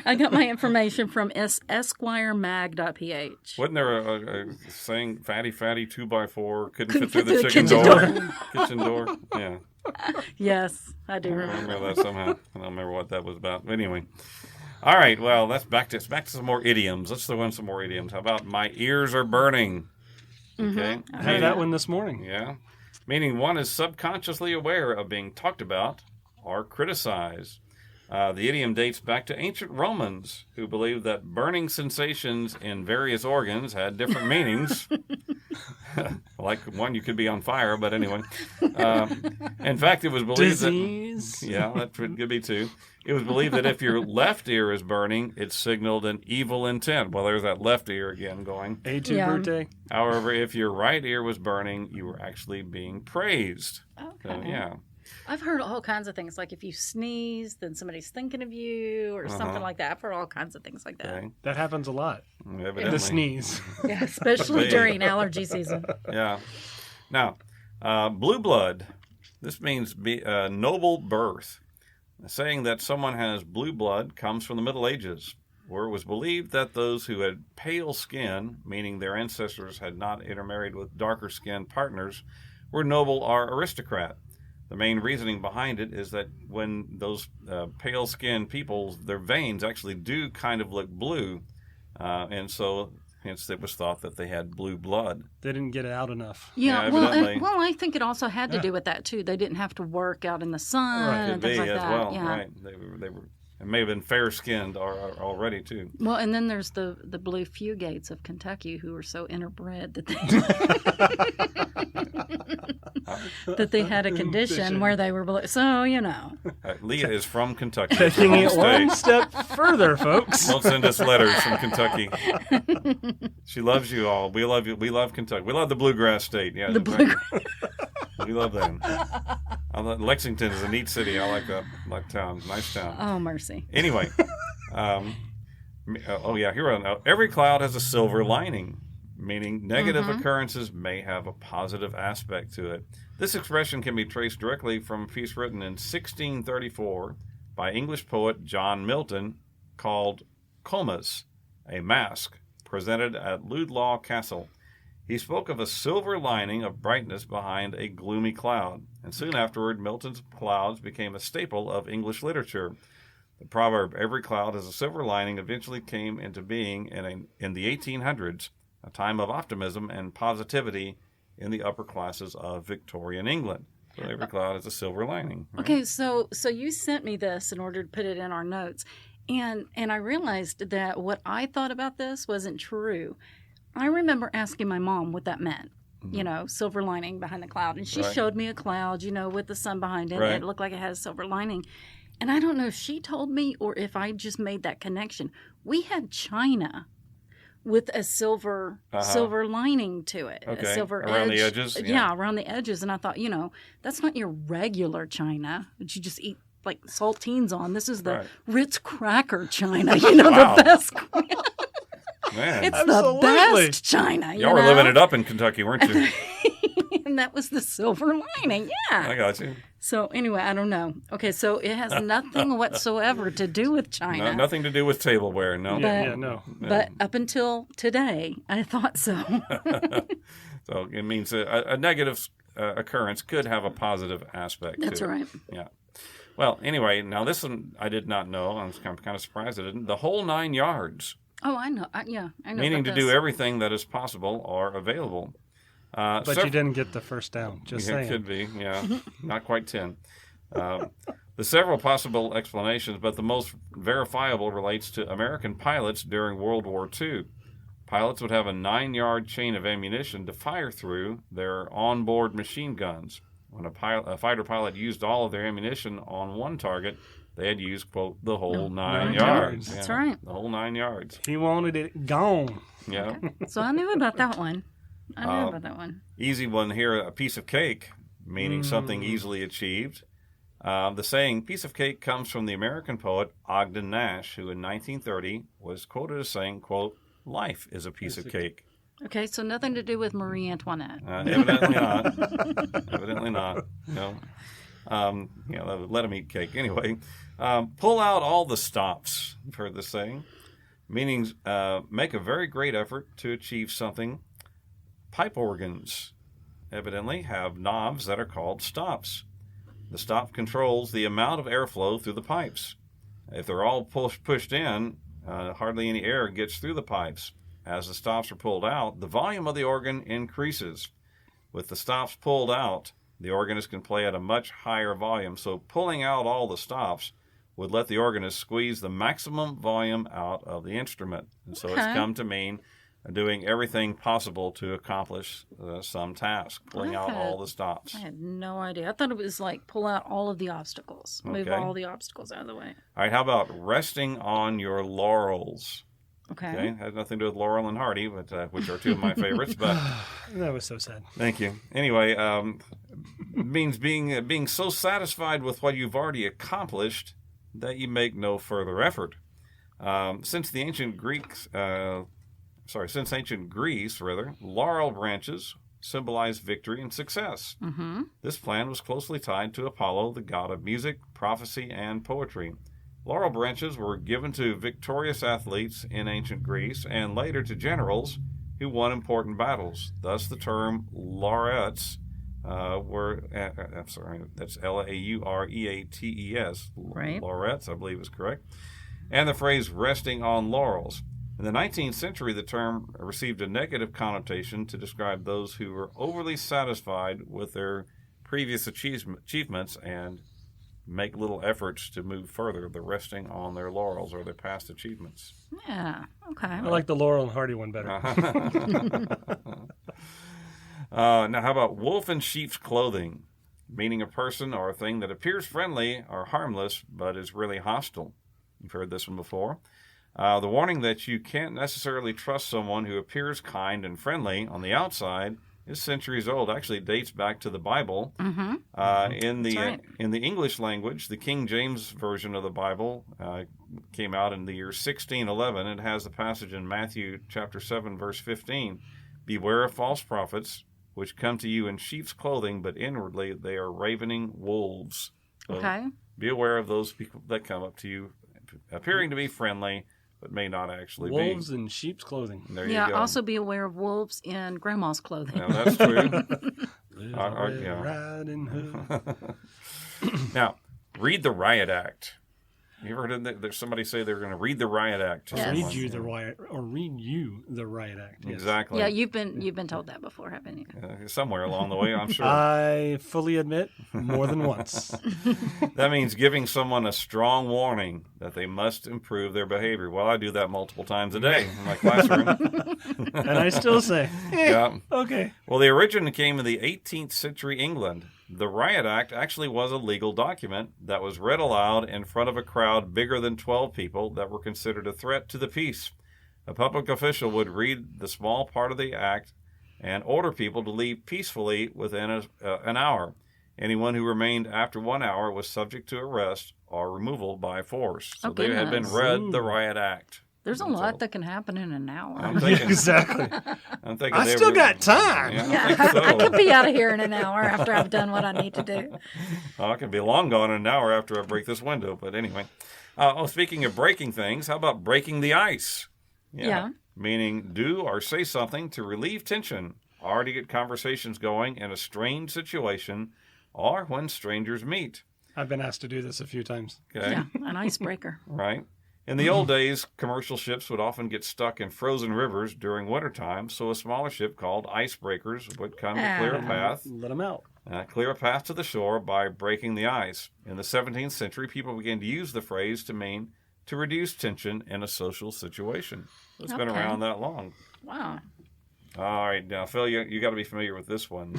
I got my information from esquiremag.ph. Wasn't there a saying, fatty, 2x4, couldn't fit through the fit chicken through door? the Kitchen door? Yeah. Yes, I do I remember. remember that somehow. I don't remember what that was about. But anyway. All right, well, that's back to some more idioms. Let's throw in some more idioms. How about my ears are burning? Okay. I had that one this morning. Yeah. Meaning one is subconsciously aware of being talked about or criticized. The idiom dates back to ancient Romans who believed that burning sensations in various organs had different meanings. Like one, you could be on fire, but anyway. In fact, it was believed Disease. Yeah, that could be too. It was believed that if your left ear is burning, it signaled an evil intent. Well, there's that left ear again going. Et tu, Brute? However, if your right ear was burning, you were actually being praised. Okay. So, yeah. I've heard all kinds of things. Like if you sneeze, then somebody's thinking of you or something like that. I've heard all kinds of things like that. Okay. That happens a lot. Evidently. The sneeze. Yeah, especially Big. during allergy season. Yeah. Now, blue blood, this means noble birth. Saying that someone has blue blood comes from the Middle Ages, where it was believed that those who had pale skin, meaning their ancestors had not intermarried with darker-skinned partners, were noble or aristocrat. The main reasoning behind it is that when those pale-skinned people, their veins actually do kind of look blue, and so hence it was thought that they had blue blood. They didn't get it out enough. Yeah, Yeah, well, evidently. I think it also had to do with that too. They didn't have to work out in the sun Right, and Could things be like as that. well, Yeah. right? They were. It may have been fair-skinned already too. Well, and then there's the blue fugates of Kentucky who were so interbred that they had a condition where they were blue. So Leah is from Kentucky. Taking it State. one step further, folks. Don't send us letters from Kentucky. She loves you all. We love you. We love Kentucky. We love the bluegrass state. Yeah, the blue. we love them. Lexington is a neat city. I like that. Like town. Nice town. Oh mercy. Anyway, every cloud has a silver lining, meaning negative occurrences may have a positive aspect to it. This expression can be traced directly from a piece written in 1634 by English poet John Milton called Comus, a Masque, presented at Ludlow Castle. He spoke of a silver lining of brightness behind a gloomy cloud, and soon afterward Milton's clouds became a staple of English literature. The proverb, every cloud has a silver lining, eventually came into being in the 1800s, a time of optimism and positivity in the upper classes of Victorian England. So every cloud has a silver lining. Right? Okay, so you sent me this in order to put it in our notes, and I realized that what I thought about this wasn't true. I remember asking my mom what that meant. Silver lining behind the cloud. And she showed me a cloud, with the sun behind it. Right. And it looked like it had a silver lining. And I don't know if she told me or if I just made that connection. We had china with a silver lining to it. Okay. A silver Around edge. the edges? Yeah, around the edges. And I thought, that's not your regular china that you just eat like saltines on. This is the Ritz cracker china, Wow. the best. Man, It's Absolutely. the best china. y'all were living it up in Kentucky, weren't you? And that was the silver lining. Yeah. I got you. So anyway, I don't know. Okay, so it has nothing whatsoever to do with China. No, nothing to do with tableware, no. No. But up until today, I thought so. So it means a negative occurrence could have a positive aspect That's to it. right. Yeah. Well, anyway, now this one I did not know. I'm kind of surprised I didn't. The whole 9 yards. Oh, I know. I know. Meaning to about do this. everything that is possible or available. But you didn't get the first down. Just Yeah, saying. it could be, yeah. Not quite 10. The several possible explanations, but the most verifiable relates to American pilots during World War II. Pilots would have a 9-yard chain of ammunition to fire through their onboard machine guns. When a fighter pilot used all of their ammunition on one target, they had used, quote, the whole 9 yards. That's Yeah, right. The whole 9 yards. He wanted it gone. Yeah. So I knew about that one. Easy one here, a piece of cake, meaning something easily achieved. The saying, piece of cake, comes from the American poet Ogden Nash, who in 1930 was quoted as saying, quote, life is a piece of cake. Okay, so nothing to do with Marie Antoinette. Evidently not. Evidently not. No. Let them eat cake. Anyway, pull out all the stops, you've heard this saying, meaning make a very great effort to achieve something. Pipe organs, evidently, have knobs that are called stops. The stop controls the amount of airflow through the pipes. If they're all pushed in, hardly any air gets through the pipes. As the stops are pulled out, the volume of the organ increases. With the stops pulled out, the organist can play at a much higher volume. So pulling out all the stops would let the organist squeeze the maximum volume out of the instrument. And so it's come to mean doing everything possible to accomplish some task, pulling out all the stops. I had no idea. I thought it was like pull out all of the obstacles, move all the obstacles out of the way. All right, how about resting on your laurels? Okay. Has nothing to do with Laurel and Hardy, but which are two of my favorites. But That was so sad. thank you. Anyway, means being so satisfied with what you've already accomplished that you make no further effort. Since ancient Greece, laurel branches symbolize victory and success. Mm-hmm. This plan was closely tied to Apollo, the god of music, prophecy, and poetry. Laurel branches were given to victorious athletes in ancient Greece and later to generals who won important battles. Thus, the term laureates that's Laureates. Right. Laureates, I believe is correct. And the phrase resting on laurels. In the 19th century, the term received a negative connotation to describe those who were overly satisfied with their previous achievements and make little efforts to move further. They're resting on their laurels or their past achievements. Yeah. Okay. I like the Laurel and Hardy one better. Now, how about wolf in sheep's clothing? Meaning a person or a thing that appears friendly or harmless, but is really hostile. You've heard this one before. The warning that you can't necessarily trust someone who appears kind and friendly on the outside is centuries old. Actually, it dates back to the Bible. Mm-hmm. In right. the English language, the King James version of the Bible came out in the year 1611. It has the passage in Matthew chapter 7, verse 15. Beware of false prophets, which come to you in sheep's clothing, but inwardly they are ravening wolves. So Okay. be aware of those people that come up to you appearing to be friendly, but may not actually Wolves be. in sheep's clothing. There you Yeah. go. Also, be aware of wolves in grandma's clothing. Now, that's true. Little Red yeah. Riding Hood. Now, read the Riot Act. You ever heard there's somebody say they're going to read the Riot Act to Yes. someone? Read you the Riot Act. Yes. Exactly. Yeah, you've been told that before, haven't you? Somewhere along the way, I'm sure. I fully admit, more than once. That means giving someone a strong warning that they must improve their behavior. Well, I do that multiple times a day in my classroom. And I still say, Yeah. okay. Well, the origin came in the 18th century England. The Riot Act actually was a legal document that was read aloud in front of a crowd bigger than 12 people that were considered a threat to the peace. A public official would read the small part of the act and order people to leave peacefully within an hour. Anyone who remained after 1 hour was subject to arrest or removal by force. So they had been read the Riot Act. There's a lot that can happen in an hour. I'm thinking, Exactly. I'm thinking I they still were- got time. Yeah, Yeah, I think so. I could be out of here in an hour after I've done what I need to do. I could be long gone in an hour after I break this window. But anyway. Speaking of breaking things, how about breaking the ice? Yeah. Meaning do or say something to relieve tension or to get conversations going in a strained situation or when strangers meet. I've been asked to do this a few times. Okay. Yeah, an icebreaker. Right. In the old days, commercial ships would often get stuck in frozen rivers during wintertime, so a smaller ship called icebreakers would come to clear a path. Let them out. Clear a path to the shore by breaking the ice. In the 17th century, people began to use the phrase to mean to reduce tension in a social situation. It's been Okay. around that long. Wow. All right, now Phil, you got to be familiar with this one.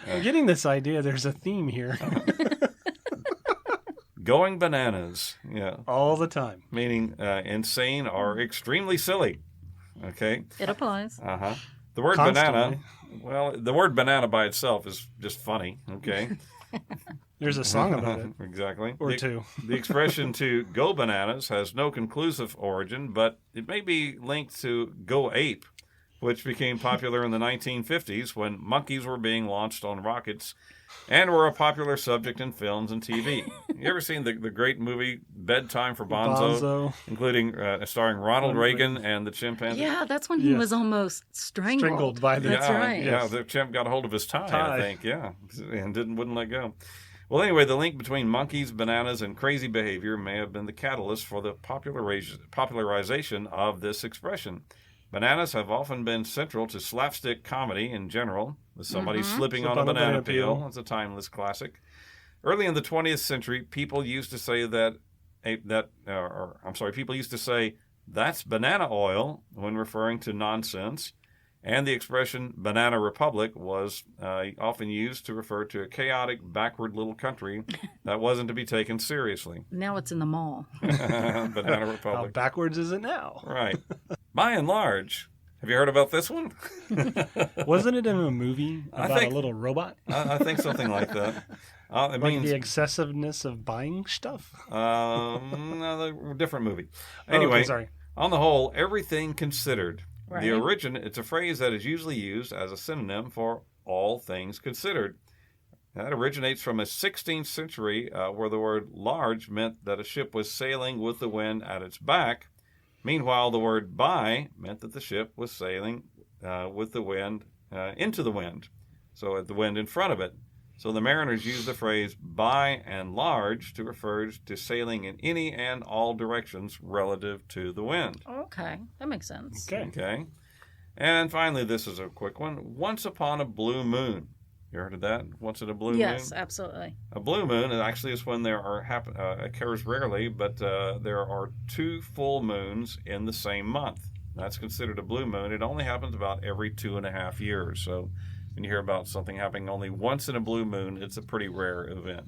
I'm getting this idea. There's a theme here Going bananas. Yeah, all the time. meaning insane or extremely silly. Okay. It applies. The word Constantly. banana. Well, the word banana by itself is just funny. Okay. There's a song about it. Exactly. Or two. The expression to go bananas has no conclusive origin, but it may be linked to go ape, which became popular in the 1950s when monkeys were being launched on rockets and were a popular subject in films and TV. You ever seen the great movie Bedtime for Bonzo? Including starring Ronald Reagan and the chimpanzee? Yeah, that's when he was almost strangled. Strangled by the- That's yeah, right. Yeah, the chimp got a hold of his tie, I Tie. think, yeah, and wouldn't let go. Well, anyway, the link between monkeys, bananas, and crazy behavior may have been the catalyst for the popularization of this expression. Bananas have often been central to slapstick comedy in general, with somebody slipping on a banana peel. It's a timeless classic. Early in the 20th century, people used to say That's banana oil when referring to nonsense. And the expression banana republic was often used to refer to a chaotic, backward little country that wasn't to be taken seriously. Now it's in the mall. Banana How republic. backwards is it now? Right. By and large. Have you heard about this one? Wasn't it in a movie about a little robot? I think something like that. It Like means the excessiveness of buying stuff? no, different movie. Oh, Anyway, okay, sorry. on the whole, everything considered. Right. It's a phrase that is usually used as a synonym for all things considered. That originates from a 16th century where the word large meant that a ship was sailing with the wind at its back. Meanwhile, the word by meant that the ship was sailing with the wind into the wind, so the wind in front of it. So the mariners used the phrase by and large to refer to sailing in any and all directions relative to the wind. Okay, that makes sense. Okay. And finally, this is a quick one. Once upon a blue moon. You heard of that? Once in a blue moon? Yes, absolutely. A blue moon actually is when there are occurs rarely, but there are 2 full moons in the same month. That's considered a blue moon. It only happens about every 2.5 years. So when you hear about something happening only once in a blue moon, it's a pretty rare event.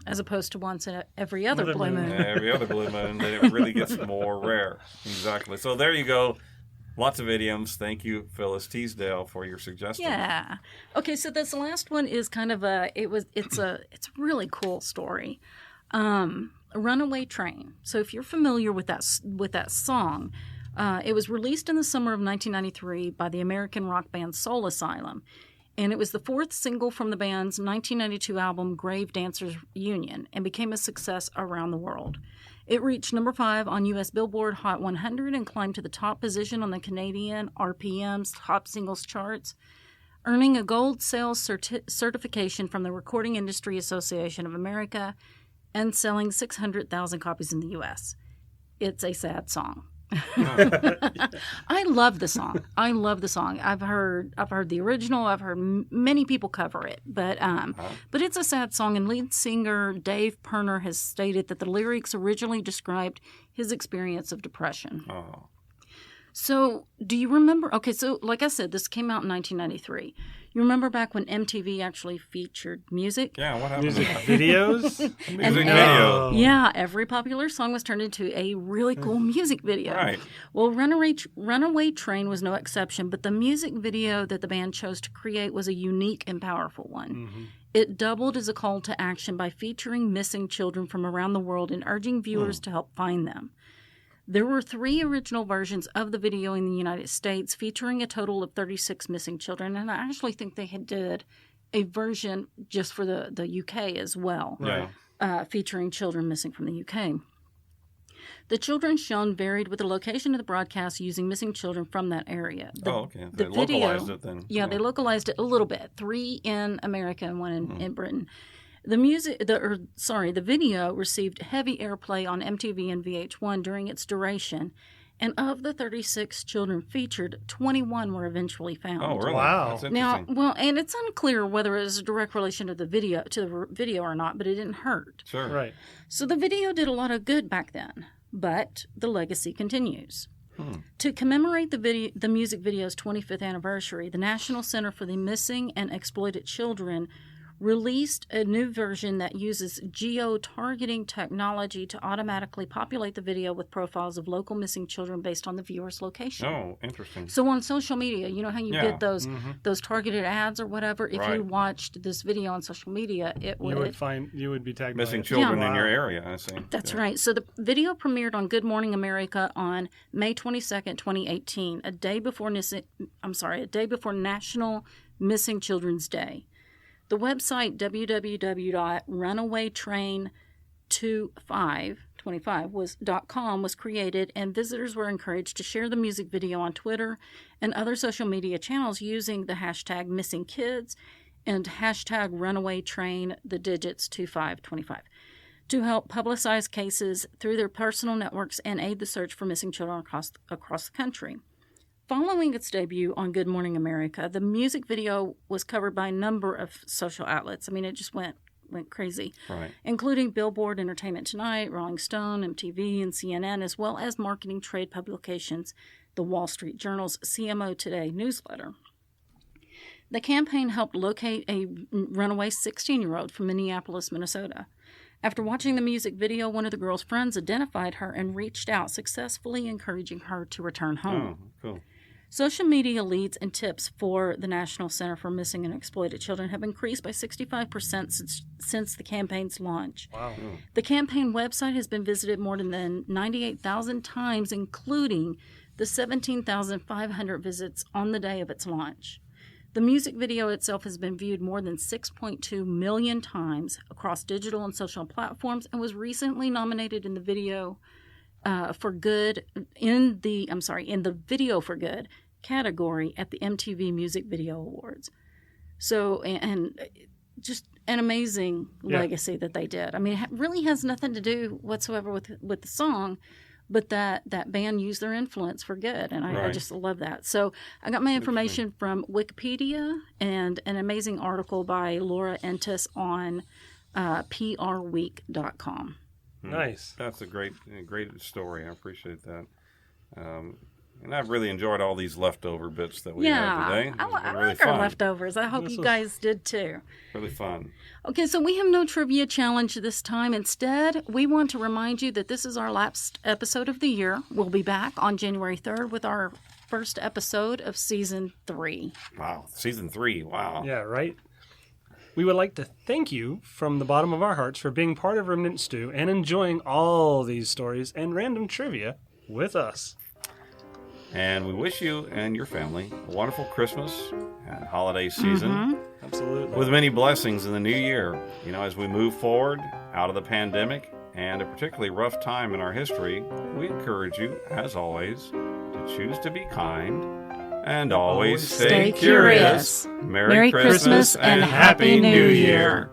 As opposed to once in every other blue moon. Every other blue moon, then it really gets more rare. Exactly. So there you go. Lots of idioms. Thank you, Phyllis Teasdale, for your suggestion. Yeah. Okay, so this last one is kind of it's a really cool story. A Runaway Train. So if you're familiar with that song, it was released in the summer of 1993 by the American rock band Soul Asylum, and it was the 4th single from the band's 1992 album Grave Dancers Union and became a success around the world. It reached number 5 on U.S. Billboard Hot 100 and climbed to the top position on the Canadian RPM's Top Singles charts, earning a gold sales certification from the Recording Industry Association of America and selling 600,000 copies in the U.S. It's a sad song. I love the song. I've heard the original. I've heard many people cover it, but it's a sad song. And lead singer Dave Pirner has stated that the lyrics originally described his experience of depression. Oh. So, do you remember? Okay, so like I said, this came out in 1993. You remember back when MTV actually featured music? Yeah, what happened? Music videos? Music video. Yeah, every popular song was turned into a really cool music video. Right. Well, Runaway Train was no exception, but the music video that the band chose to create was a unique and powerful one. Mm-hmm. It doubled as a call to action by featuring missing children from around the world and urging viewers to help find them. There were 3 original versions of the video in the United States, featuring a total of 36 missing children, and I actually think they did a version just for the UK as well, Yeah. featuring children missing from the UK. The children shown varied with the location of the broadcast using missing children from that area. Okay. They localized it then. Yeah, they localized it a little bit. 3 in America and 1 in Britain. The video received heavy airplay on MTV and VH1 during its duration, and of the 36 children featured, 21 were eventually found. Oh, really? Wow. That's interesting. Now, and it's unclear whether it was a direct relation to the video or not, but it didn't hurt. Sure. Right. So the video did a lot of good back then, but the legacy continues. To commemorate the music video's 25th anniversary, the National Center for the Missing and Exploited Children released a new version that uses geo-targeting technology to automatically populate the video with profiles of local missing children based on the viewer's location. Oh, interesting. So on social media, you know how you get those targeted ads or whatever? If you watched this video on social media, you would be tagged Missing by it. children Yeah. in your area, I see. That's right. So the video premiered on Good Morning America on May 22nd, 2018, a day before National Missing Children's Day. The website www.runawaytrain25.com was created, and visitors were encouraged to share the music video on Twitter and other social media channels using the hashtag #MissingKids and hashtag #RunawayTrain, the digits 2525, to help publicize cases through their personal networks and aid the search for missing children across the country. Following its debut on Good Morning America, the music video was covered by a number of social outlets. I mean, it just went went crazy, Right. including Billboard, Entertainment Tonight, Rolling Stone, MTV, and CNN, as well as marketing trade publications, the Wall Street Journal's CMO Today newsletter. The campaign helped locate a runaway 16-year-old from Minneapolis, Minnesota. After watching the music video, one of the girl's friends identified her and reached out, successfully encouraging her to return home. Oh, cool. Social media leads and tips for the National Center for Missing and Exploited Children have increased by 65% since the campaign's launch. Wow. The campaign website has been visited more than 98,000 times, including the 17,500 visits on the day of its launch. The music video itself has been viewed more than 6.2 million times across digital and social platforms and was recently nominated in the Video for Good in the Video for Good category at the MTV Music Video Awards. So, and just an amazing legacy that they did. I mean, it really has nothing to do whatsoever with the song, but that band used their influence for good, and I just love that. So I got my information from Wikipedia and an amazing article by Laura Entis on prweek.com. Nice. That's a great story. I appreciate that. And I've really enjoyed all these leftover bits that we had today. I really like our fun. leftovers. I hope you guys did too. Really fun. Okay, so we have no trivia challenge this time. Instead, we want to remind you that this is our last episode of the year. We'll be back on January 3rd with our first episode of Season 3. Wow. Season 3. Wow. Yeah, right? We would like to thank you from the bottom of our hearts for being part of Remnant Stew and enjoying all these stories and random trivia with us. And we wish you and your family a wonderful Christmas and holiday season. Mm-hmm. Absolutely. With many blessings in the new year. You know, as we move forward out of the pandemic and a particularly rough time in our history, we encourage you, as always, to choose to be kind and always stay curious. Merry Christmas and Happy New Year.